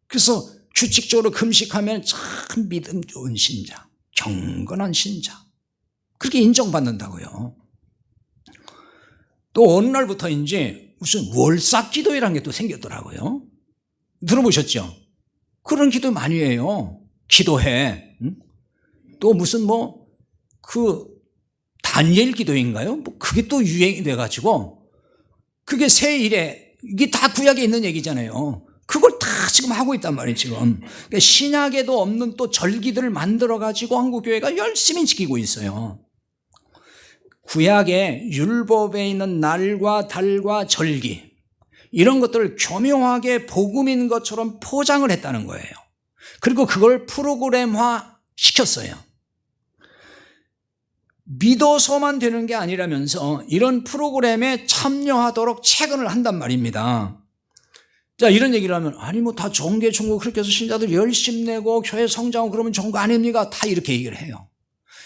그래서 규칙적으로 금식하면 참 믿음 좋은 신자, 경건한 신자, 그렇게 인정받는다고요. 또 어느 날부터인지 무슨 월삭 기도회라는 게 또 생겼더라고요. 들어보셨죠? 그런 기도 많이 해요. 기도회. 또 무슨 다니엘 기도인가요? 그게 또 유행이 돼가지고 그게 새일에 이게 다 구약에 있는 얘기잖아요. 그걸 다 지금 하고 있단 말이에요, 지금. 그러니까 신약에도 없는 또 절기들을 만들어가지고 한국교회가 열심히 지키고 있어요. 구약에 율법에 있는 날과 달과 절기, 이런 것들을 교묘하게 복음인 것처럼 포장을 했다는 거예요. 그리고 그걸 프로그램화 시켰어요. 믿어서만 되는 게 아니라면서 이런 프로그램에 참여하도록 체근을 한단 말입니다. 자, 이런 얘기를 하면 아니 뭐 다 좋은 게 좋은 거 그렇게 해서 신자들 열심 내고 교회 성장하고 그러면 좋은 거 아닙니까? 다 이렇게 얘기를 해요.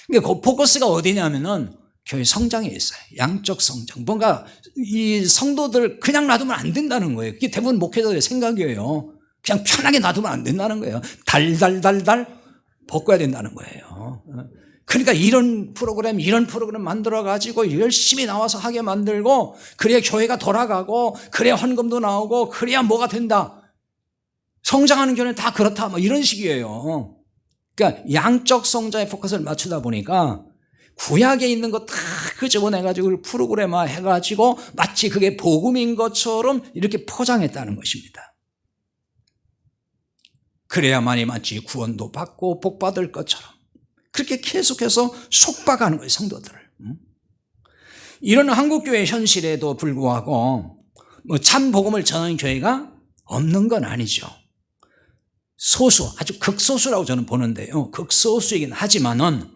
그러니까 그 포커스가 어디냐면은 교회 성장에 있어요. 양적 성장. 뭔가 이 성도들 그냥 놔두면 안 된다는 거예요. 그게 대부분 목회자들의 생각이에요. 그냥 편하게 놔두면 안 된다는 거예요. 달달달달 볶아야 된다는 거예요. 그러니까 이런 프로그램 만들어가지고 열심히 나와서 하게 만들고 그래야 교회가 돌아가고 그래야 헌금도 나오고 그래야 뭐가 된다. 성장하는 교회는 다 그렇다. 뭐 이런 식이에요. 그러니까 양적 성장에 포커스를 맞추다 보니까 구약에 있는 거 다 끄집어내가지고 프로그램화 해가지고 마치 그게 복음인 것처럼 이렇게 포장했다는 것입니다. 그래야만이 마치 구원도 받고 복 받을 것처럼 그렇게 계속해서 속박하는 거예요, 성도들을. 이런 한국교회 현실에도 불구하고 참 복음을 전하는 교회가 없는 건 아니죠. 소수, 아주 극소수라고 저는 보는데요. 극소수이긴 하지만은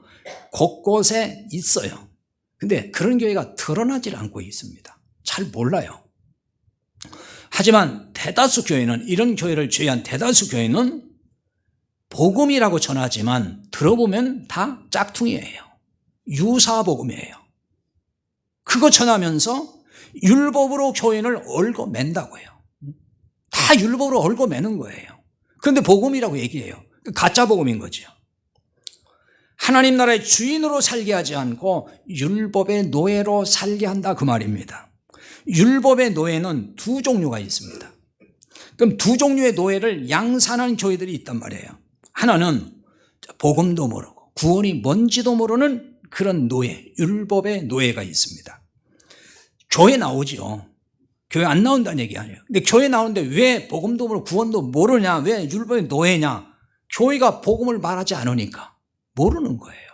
곳곳에 있어요. 근데 그런 교회가 드러나질 않고 있습니다. 잘 몰라요. 하지만 대다수 교회는, 이런 교회를 제외한 대다수 교회는 복음이라고 전하지만 들어보면 다 짝퉁이에요. 유사복음이에요. 그거 전하면서 율법으로 교인을 얽어맨다고 해요. 다 율법으로 얽어매는 거예요. 그런데 복음이라고 얘기해요. 가짜 복음인 거죠. 하나님 나라의 주인으로 살게 하지 않고 율법의 노예로 살게 한다, 그 말입니다. 율법의 노예는 두 종류가 있습니다. 그럼 두 종류의 노예를 양산한 교회들이 있단 말이에요. 하나는 복음도 모르고 구원이 뭔지도 모르는 그런 노예, 율법의 노예가 있습니다. 교회 나오죠. 교회 안 나온다는 얘기 아니에요. 근데 교회 나오는데 왜 복음도 모르고 구원도 모르냐, 왜 율법의 노예냐? 교회가 복음을 말하지 않으니까 모르는 거예요.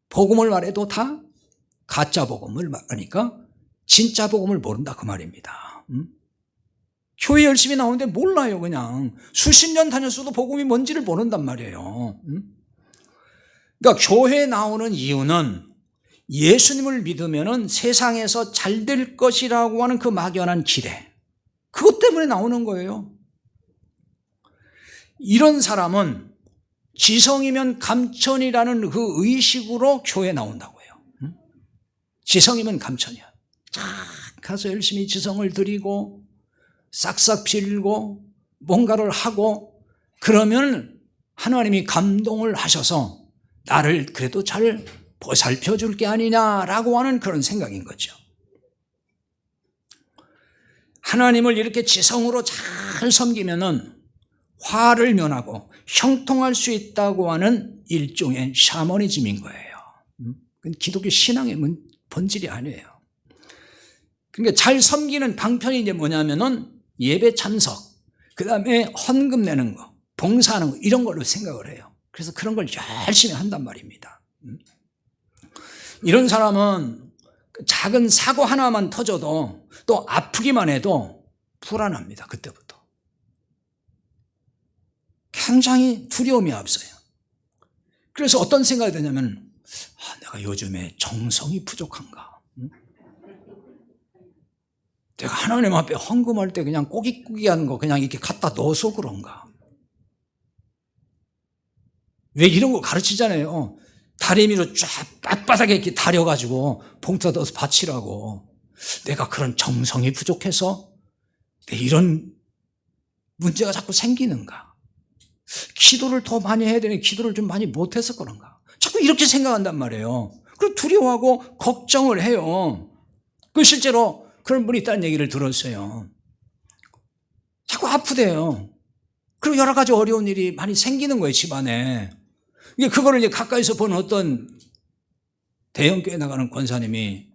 복음을 말해도 다 가짜 복음을 말하니까 진짜 복음을 모른다, 그 말입니다. 교회 열심히 나오는데 몰라요. 그냥 수십 년 다녔어도 복음이 뭔지를 모른단 말이에요. 그러니까 교회 나오는 이유는 예수님을 믿으면 세상에서 잘 될 것이라고 하는 그 막연한 기대, 그것 때문에 나오는 거예요. 이런 사람은 지성이면 감천이라는 그 의식으로 교회 나온다고 해요. 지성이면 감천이야. 쫙 가서 열심히 지성을 드리고 싹싹 빌고 뭔가를 하고 그러면 하나님이 감동을 하셔서 나를 그래도 잘 보살펴 줄 게 아니냐라고 하는 그런 생각인 거죠. 하나님을 이렇게 지성으로 잘 섬기면은 화를 면하고 형통할 수 있다고 하는 일종의 샤머니즘인 거예요. 그건 기독교 신앙의 본질이 아니에요. 그러니까 잘 섬기는 방편이 이제 뭐냐면은 예배 참석, 그 다음에 헌금 내는 거, 봉사하는 거, 이런 걸로 생각을 해요. 그래서 그런 걸 열심히 한단 말입니다. 이런 사람은 작은 사고 하나만 터져도 또 아프기만 해도 불안합니다. 그때부터. 굉장히 두려움이 앞서요. 그래서 어떤 생각이 드냐면 내가 요즘에 정성이 부족한가? 내가 하나님 앞에 헌금할 때 그냥 꼬깃꼬깃한 거 그냥 이렇게 갖다 넣어서 그런가? 왜 이런 거 가르치잖아요. 다리미로 쫙 빳빳하게 이렇게 다려가지고 봉투에 넣어서 바치라고. 내가 그런 정성이 부족해서 이런 문제가 자꾸 생기는가? 기도를 더 많이 해야 되는데 기도를 좀 많이 못해서 그런가? 자꾸 이렇게 생각한단 말이에요. 그리고 두려워하고 걱정을 해요. 그 실제로 그런 분이 있다는 얘기를 들었어요. 자꾸 아프대요. 그리고 여러 가지 어려운 일이 많이 생기는 거예요, 집안에. 그거를 이제 가까이서 보는 어떤 대형교회 나가는 권사님이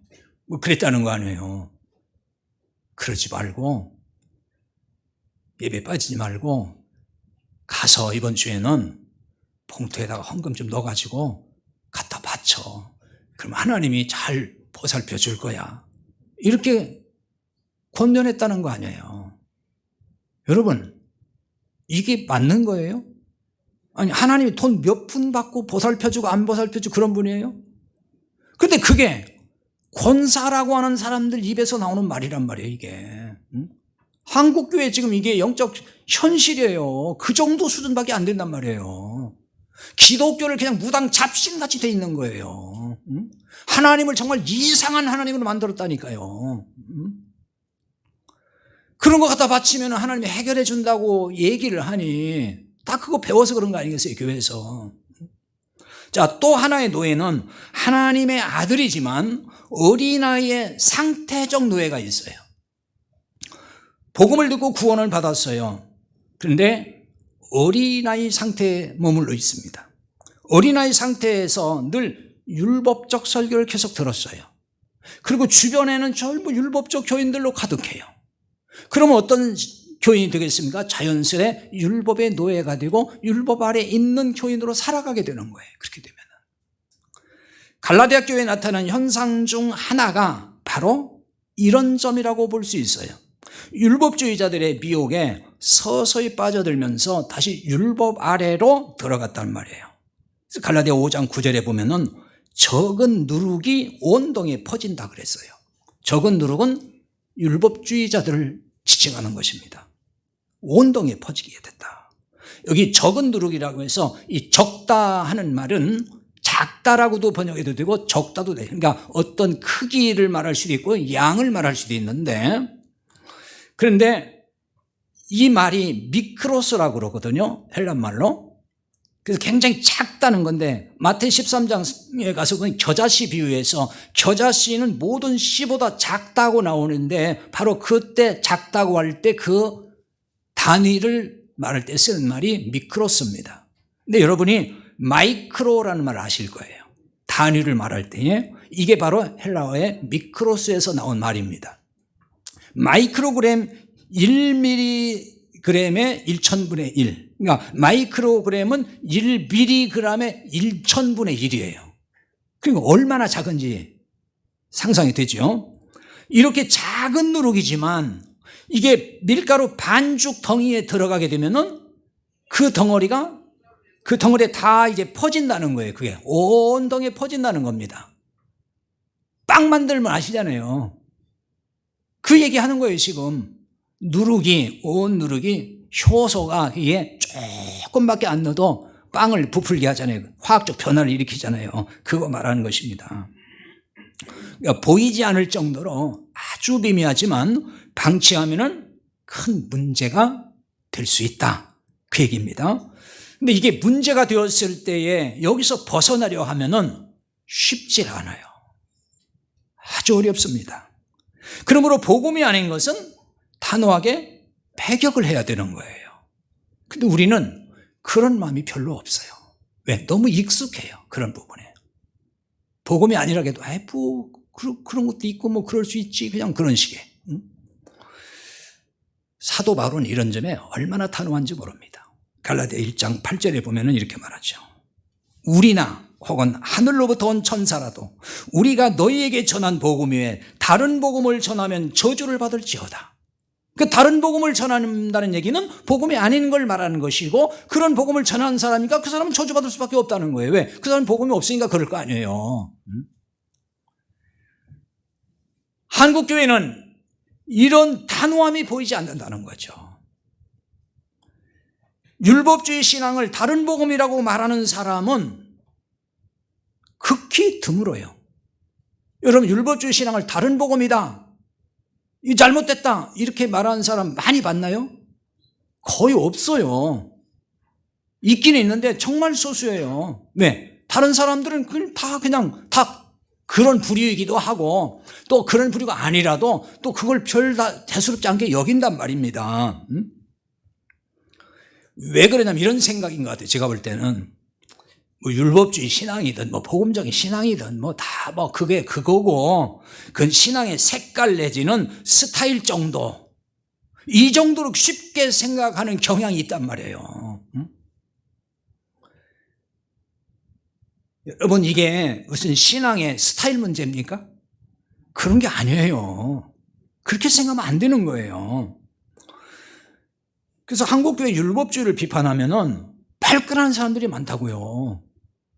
뭐 그랬다는 거 아니에요. 그러지 말고, 예배 빠지지 말고, 가서 이번 주에는 봉투에다가 헌금 좀 넣어가지고 갖다 바쳐. 그럼 하나님이 잘 보살펴 줄 거야. 이렇게 권면했다는 거 아니에요. 여러분, 이게 맞는 거예요? 아니, 하나님이 돈 몇 푼 받고 보살펴주고 안 보살펴주고 그런 분이에요? 근데 그게 권사라고 하는 사람들 입에서 나오는 말이란 말이에요, 이게. 한국교회 지금 이게 영적 현실이에요. 그 정도 수준밖에 안 된단 말이에요. 기독교를 그냥 무당 잡신같이 돼 있는 거예요. 하나님을 정말 이상한 하나님으로 만들었다니까요. 그런 거 갖다 바치면 하나님이 해결해 준다고 얘기를 하니 다 그거 배워서 그런 거 아니겠어요, 교회에서. 자, 또 하나의 노예는 하나님의 아들이지만 어린아이의 상태적 노예가 있어요. 복음을 듣고 구원을 받았어요. 그런데 어린아이 상태에 머물러 있습니다. 어린아이 상태에서 늘 율법적 설교를 계속 들었어요. 그리고 주변에는 전부 율법적 교인들로 가득해요. 그러면 어떤 교인이 되겠습니까? 자연스레 율법의 노예가 되고 율법 아래 있는 교인으로 살아가게 되는 거예요. 그렇게 되면 갈라디아 교회에 나타난 현상 중 하나가 바로 이런 점이라고 볼 수 있어요. 율법주의자들의 미혹에 서서히 빠져들면서 다시 율법 아래로 들어갔단 말이에요. 그래서 갈라디아 5장 9절에 보면은 적은 누룩이 온 동에 퍼진다 그랬어요. 적은 누룩은 율법주의자들을 지칭하는 것입니다. 온 동에 퍼지게 됐다. 여기 적은 누룩이라고 해서 이 적다 하는 말은 작다라고도 번역해도 되고 적다도 돼요. 그러니까 어떤 크기를 말할 수도 있고 양을 말할 수도 있는데, 그런데 이 말이 미크로스라고 그러거든요, 헬란말로. 그래서 굉장히 작다는 건데 마태 13장에 가서 그 겨자씨 비유해서 겨자씨는 모든 씨보다 작다고 나오는데 바로 그때 작다고 할 때 그 단위를 말할 때 쓰는 말이 미크로스입니다. 근데 여러분이 마이크로라는 말 아실 거예요. 단위를 말할 때 이게 바로 헬라어의 미크로스에서 나온 말입니다. 마이크로그램 1mg의 1,000분의 1. 그러니까 마이크로그램은 1mg의 1,000분의 1이에요. 그러니까 얼마나 작은지 상상이 되죠. 이렇게 작은 누룩이지만 이게 밀가루 반죽 덩이에 들어가게 되면은 그 덩어리에 다 이제 퍼진다는 거예요. 그게 온 덩이에 퍼진다는 겁니다. 빵 만들면 아시잖아요. 그 얘기 하는 거예요, 지금. 온 누룩이 효소가 이게 조금밖에 안 넣어도 빵을 부풀게 하잖아요. 화학적 변화를 일으키잖아요. 그거 말하는 것입니다. 그러니까 보이지 않을 정도로 아주 미미하지만 방치하면은 큰 문제가 될 수 있다. 그 얘기입니다. 근데 이게 문제가 되었을 때에 여기서 벗어나려 하면은 쉽지 않아요. 아주 어렵습니다. 그러므로 복음이 아닌 것은 단호하게 배격을 해야 되는 거예요. 근데 우리는 그런 마음이 별로 없어요. 왜? 너무 익숙해요. 그런 부분에. 복음이 아니라고 해도 그런 것도 있고 뭐 그럴 수 있지. 그냥 그런 식의. 사도 바울은 이런 점에 얼마나 단호한지 모릅니다. 갈라디아 1장 8절에 보면은 이렇게 말하죠. 우리나 혹은 하늘로부터 온 천사라도 우리가 너희에게 전한 복음 외에 다른 복음을 전하면 저주를 받을지어다. 그 다른 복음을 전한다는 얘기는 복음이 아닌 걸 말하는 것이고, 그런 복음을 전하는 사람이니까 그 사람은 저주받을 수밖에 없다는 거예요. 왜? 그 사람은 복음이 없으니까 그럴 거 아니에요. 한국교회는 이런 단호함이 보이지 않는다는 거죠. 율법주의 신앙을 다른 복음이라고 말하는 사람은 극히 드물어요. 여러분, 율법주의 신앙을 다른 복음이다, 이 잘못됐다, 이렇게 말하는 사람 많이 봤나요? 거의 없어요. 있기는 있는데 정말 소수예요. 왜? 다른 사람들은 그냥 다 그런 부류이기도 하고, 또 그런 부류가 아니라도 또 그걸 별 다 대수롭지 않게 여긴단 말입니다. 왜 그러냐면 이런 생각인 것 같아요. 제가 볼 때는 뭐 율법주의 신앙이든 뭐 복음적인 신앙이든 뭐 다 뭐 그게 그거고, 그 신앙의 색깔 내지는 스타일 정도, 이 정도로 쉽게 생각하는 경향이 있단 말이에요. 여러분, 이게 무슨 신앙의 스타일 문제입니까? 그런 게 아니에요. 그렇게 생각하면 안 되는 거예요. 그래서 한국교회 율법주의를 비판하면은 발끈하는 사람들이 많다고요.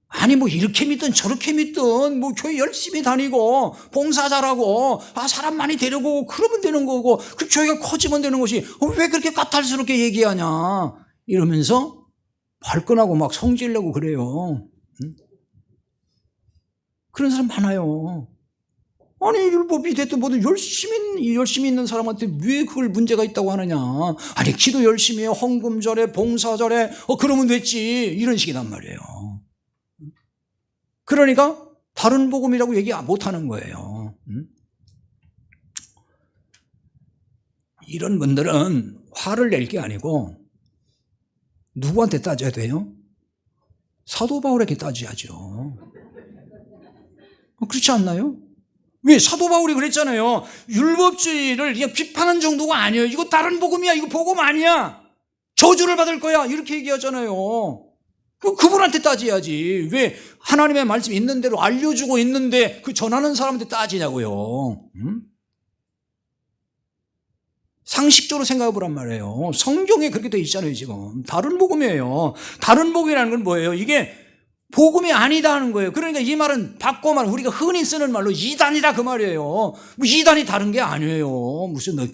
아니 뭐 이렇게 믿든 저렇게 믿든 뭐 교회 열심히 다니고 봉사 잘하고 사람 많이 데리고 그러면 되는 거고, 그 교회가 커지면 되는 것이 왜 그렇게 까탈스럽게 얘기하냐 이러면서 발끈하고 막 성질내고 그래요. 그런 사람 많아요. 아니 율법이 됐든 뭐든 열심히 있는 사람한테 왜 그걸 문제가 있다고 하느냐. 아니 기도 열심히 해, 헌금 잘해, 봉사 잘해, 그러면 됐지, 이런 식이란 말이에요. 그러니까 다른 복음이라고 얘기 못하는 거예요. 이런 분들은 화를 낼 게 아니고 누구한테 따져야 돼요? 사도 바울에게 따져야죠. 그렇지 않나요? 왜? 사도 바울이 그랬잖아요. 율법주의를 그냥 비판한 정도가 아니에요. 이거 다른 복음이야, 이거 복음 아니야, 저주를 받을 거야, 이렇게 얘기하잖아요. 그분한테 따져야지. 왜 하나님의 말씀 있는 대로 알려주고 있는데 그 전하는 사람한테 따지냐고요. 상식적으로 생각해 보란 말이에요. 성경에 그렇게 돼 있잖아요. 지금 다른 복음이에요. 다른 복음이라는 건 뭐예요? 이게 복음이 아니다 하는 거예요. 그러니까 이 말은 바꿔 말, 우리가 흔히 쓰는 말로 이단이다 그 말이에요. 뭐 이단이 다른 게 아니에요. 무슨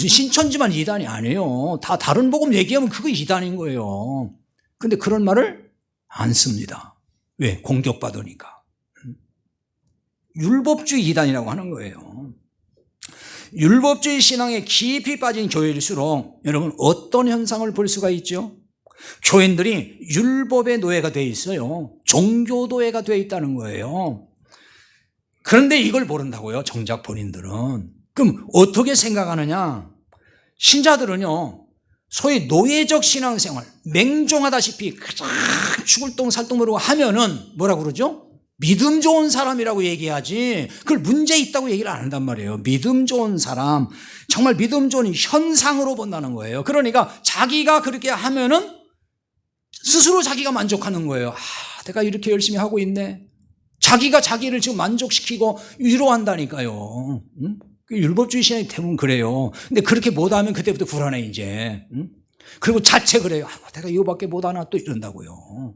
신천지만 이단이 아니에요. 다 다른 복음 얘기하면 그거 이단인 거예요. 근데 그런 말을 안 씁니다. 왜? 공격받으니까. 율법주의 이단이라고 하는 거예요. 율법주의 신앙에 깊이 빠진 교회일수록 여러분 어떤 현상을 볼 수가 있죠? 교인들이 율법의 노예가 되어 있어요. 종교 노예가 되어 있다는 거예요. 그런데 이걸 모른다고요, 정작 본인들은. 그럼 어떻게 생각하느냐? 신자들은요, 소위 노예적 신앙생활, 맹종하다시피 죽을 똥 살 똥 모르고 하면은 뭐라고 그러죠? 믿음 좋은 사람이라고 얘기하지, 그걸 문제 있다고 얘기를 안 한단 말이에요. 믿음 좋은 사람, 정말 믿음 좋은 현상으로 본다는 거예요. 그러니까 자기가 그렇게 하면은 스스로 자기가 만족하는 거예요. 내가 이렇게 열심히 하고 있네. 자기가 자기를 지금 만족시키고 위로한다니까요. 율법주의 신앙이 대부분 그래요. 근데 그렇게 못하면 그때부터 불안해 이제. 그리고 자책을 해요. 내가 이거밖에 못하나 또 이런다고요.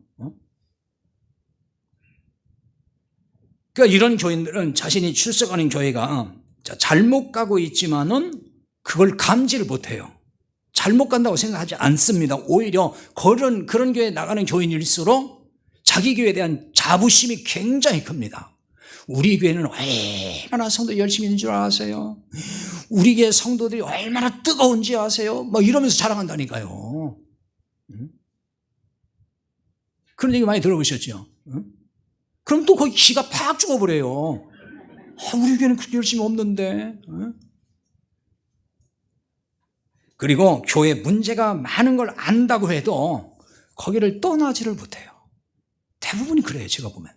그러니까 이런 교인들은 자신이 출석하는 교회가 잘못 가고 있지만은 그걸 감지를 못해요. 잘못 간다고 생각하지 않습니다. 오히려 그런 교회에 나가는 교인일수록 자기 교회에 대한 자부심이 굉장히 큽니다. 우리 교회는 얼마나 성도 열심히 있는 줄 아세요? 우리 교회 성도들이 얼마나 뜨거운지 아세요? 막 이러면서 자랑한다니까요. 그런 얘기 많이 들어보셨죠? 그럼 또 거기 기가 팍 죽어버려요. 우리 교회는 그렇게 열심히 없는데. 그리고 교회 문제가 많은 걸 안다고 해도 거기를 떠나지를 못해요. 대부분이 그래요, 제가 보면.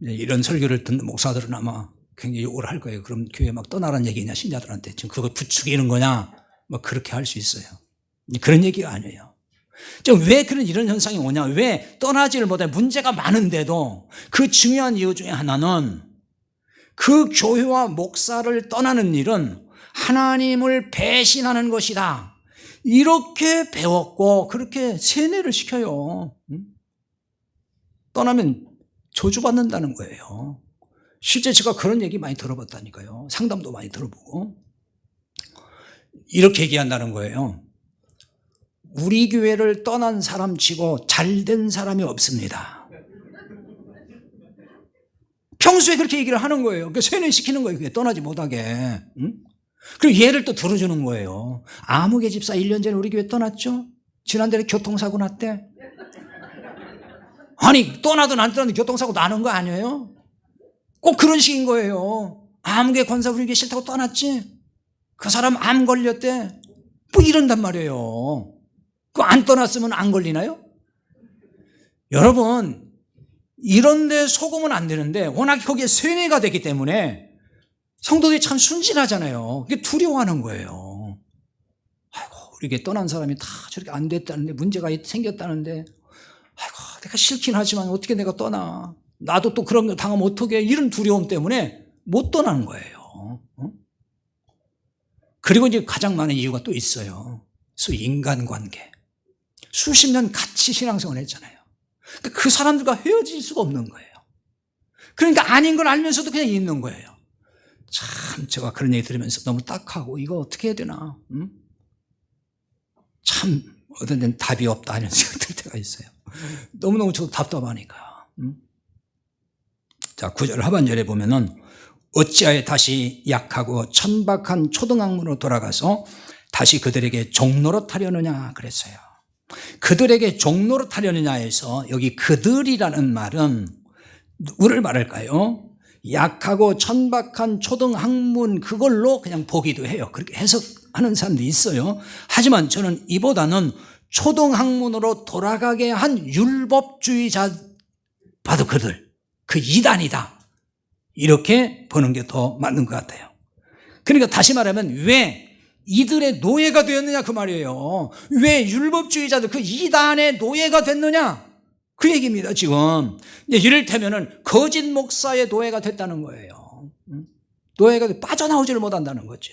이런 설교를 듣는 목사들은 아마 굉장히 욕을 할 거예요. 그럼 교회 막 떠나라는 얘기냐, 신자들한테. 지금 그거 부추기는 거냐, 뭐 그렇게 할 수 있어요. 그런 얘기가 아니에요. 왜 이런 현상이 오냐? 왜 떠나지를 못해? 문제가 많은데도 그 중요한 이유 중에 하나는 그 교회와 목사를 떠나는 일은 하나님을 배신하는 것이다. 이렇게 배웠고 그렇게 세뇌를 시켜요. 떠나면 저주받는다는 거예요. 실제 제가 그런 얘기 많이 들어봤다니까요. 상담도 많이 들어보고. 이렇게 얘기한다는 거예요. 우리 교회를 떠난 사람 치고 잘된 사람이 없습니다. 평소에 그렇게 얘기를 하는 거예요. 그러니까 세뇌시키는 거예요. 그게 떠나지 못하게. 그리고 예를 또 들어주는 거예요. 아무개 집사 1년 전에 우리 교회 떠났죠? 지난달에 교통사고 났대. 아니 떠나든 안 떠나든 교통사고 나는 거 아니에요? 꼭 그런 식인 거예요. 아무개 권사 우리 교회 싫다고 떠났지? 그 사람 암 걸렸대. 뭐 이런단 말이에요. 그 안 떠났으면 안 걸리나요? 여러분 이런데 속으면 안 되는데 워낙 거기에 세뇌가 됐기 때문에 성도들이 참 순진하잖아요. 그게 두려워하는 거예요. 아이고 우리 교회 떠난 사람이 다 저렇게 안 됐다는데 문제가 생겼다는데 아이고 내가 싫긴 하지만 어떻게 내가 떠나. 나도 또 그런 거 당하면 어떻게 이런 두려움 때문에 못 떠나는 거예요. 그리고 이제 가장 많은 이유가 또 있어요. 인간관계. 수십 년 같이 신앙생활을 했잖아요. 그 사람들과 헤어질 수가 없는 거예요. 그러니까 아닌 걸 알면서도 그냥 있는 거예요. 참 제가 그런 얘기 들으면서 너무 딱하고 이거 어떻게 해야 되나. 참 어떤 데는 답이 없다 이런 생각이 들 때가 있어요. 너무너무 저도 답답하니까. 자 9절 하반절에 보면은 어찌하여 다시 약하고 천박한 초등학문으로 돌아가서 다시 그들에게 종노릇하려느냐 그랬어요. 그들에게 종노릇하려느냐 해서 여기 그들이라는 말은 누구를 말할까요? 약하고 천박한 초등학문 그걸로 그냥 보기도 해요. 그렇게 해석하는 사람도 있어요. 하지만 저는 이보다는 초등학문으로 돌아가게 한 율법주의자 봐도 그들 그 이단이다. 이렇게 보는 게 더 맞는 것 같아요. 그러니까 다시 말하면 왜 이들의 노예가 되었느냐 그 말이에요. 왜 율법주의자들 그 이단의 노예가 됐느냐 그 얘기입니다. 지금 이를테면은 거짓 목사의 노예가 됐다는 거예요. 노예가 빠져나오지를 못한다는 거죠.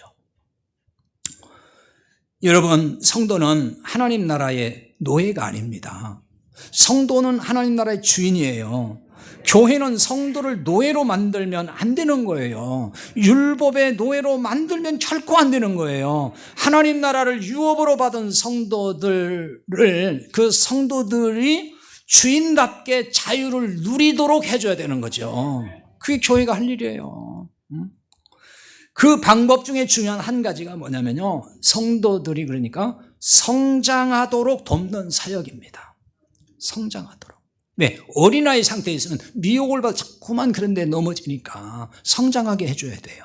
여러분 성도는 하나님 나라의 노예가 아닙니다. 성도는 하나님 나라의 주인이에요. 교회는 성도를 노예로 만들면 안 되는 거예요. 율법의 노예로 만들면 결코 안 되는 거예요. 하나님 나라를 유업으로 받은 성도들을 그 성도들이 주인답게 자유를 누리도록 해줘야 되는 거죠. 그게 교회가 할 일이에요. 그 방법 중에 중요한 한 가지가 뭐냐면요. 성도들이 그러니까 성장하도록 돕는 사역입니다. 성장하도록. 네, 어린아이 상태에서는 미혹을 받아 자꾸만 그런 데 넘어지니까 성장하게 해줘야 돼요.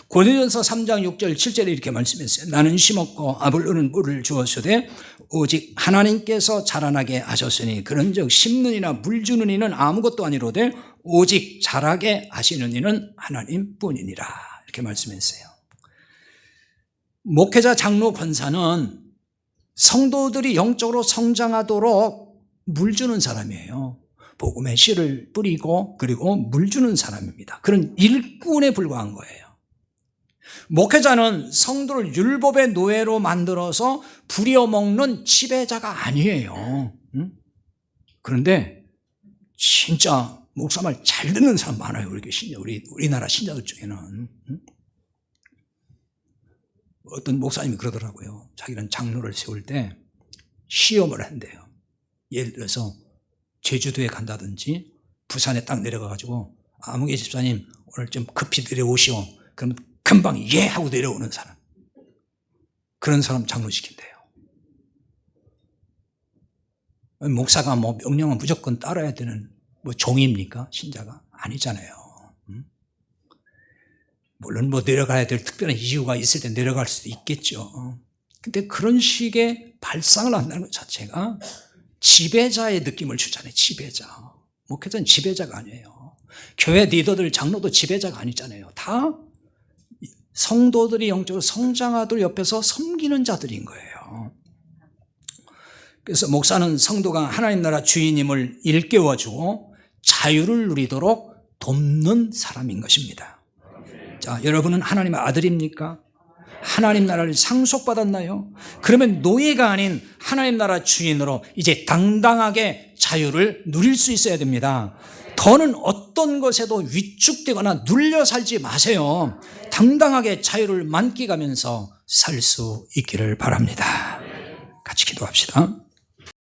고린도전서 3장 6절 7절에 이렇게 말씀했어요. 나는 심었고 아볼로는 물을 주었으되 오직 하나님께서 자라나게 하셨으니 그런즉 심는 이나 물 주는 이는 아무것도 아니로되 오직 자라게 하시는 이는 하나님뿐이니라 이렇게 말씀했어요. 목회자 장로 권사는 성도들이 영적으로 성장하도록 물 주는 사람이에요. 복음의 씨를 뿌리고 그리고 물 주는 사람입니다. 그런 일꾼에 불과한 거예요. 목회자는 성도를 율법의 노예로 만들어서 부려먹는 지배자가 아니에요. 그런데 진짜 목사 말 잘 듣는 사람 많아요. 우리나라 신자들 중에는. 어떤 목사님이 그러더라고요. 자기는 장로를 세울 때 시험을 한대요. 예를 들어서 제주도에 간다든지 부산에 딱 내려가가지고 아무개 집사님 오늘 좀 급히 내려오시오. 그럼 금방 예 하고 내려오는 사람. 그런 사람 장로시킨대요. 목사가 뭐 명령은 무조건 따라야 되는 뭐 종입니까? 신자가? 아니잖아요. 물론 뭐 내려가야 될 특별한 이유가 있을 때 내려갈 수도 있겠죠. 근데 그런 식의 발상을 한다는 것 자체가 지배자의 느낌을 주잖아요. 지배자. 목회자는 지배자가 아니에요. 교회 리더들, 장로도 지배자가 아니잖아요. 다 성도들이 영적으로 성장하도록 옆에서 섬기는 자들인 거예요. 그래서 목사는 성도가 하나님 나라 주인임을 일깨워주고 자유를 누리도록 돕는 사람인 것입니다. 자, 여러분은 하나님의 아들입니까? 하나님 나라를 상속받았나요? 그러면 노예가 아닌 하나님 나라 주인으로 이제 당당하게 자유를 누릴 수 있어야 됩니다. 더는 어떤 것에도 위축되거나 눌려 살지 마세요. 당당하게 자유를 만끽하면서 살 수 있기를 바랍니다. 같이 기도합시다.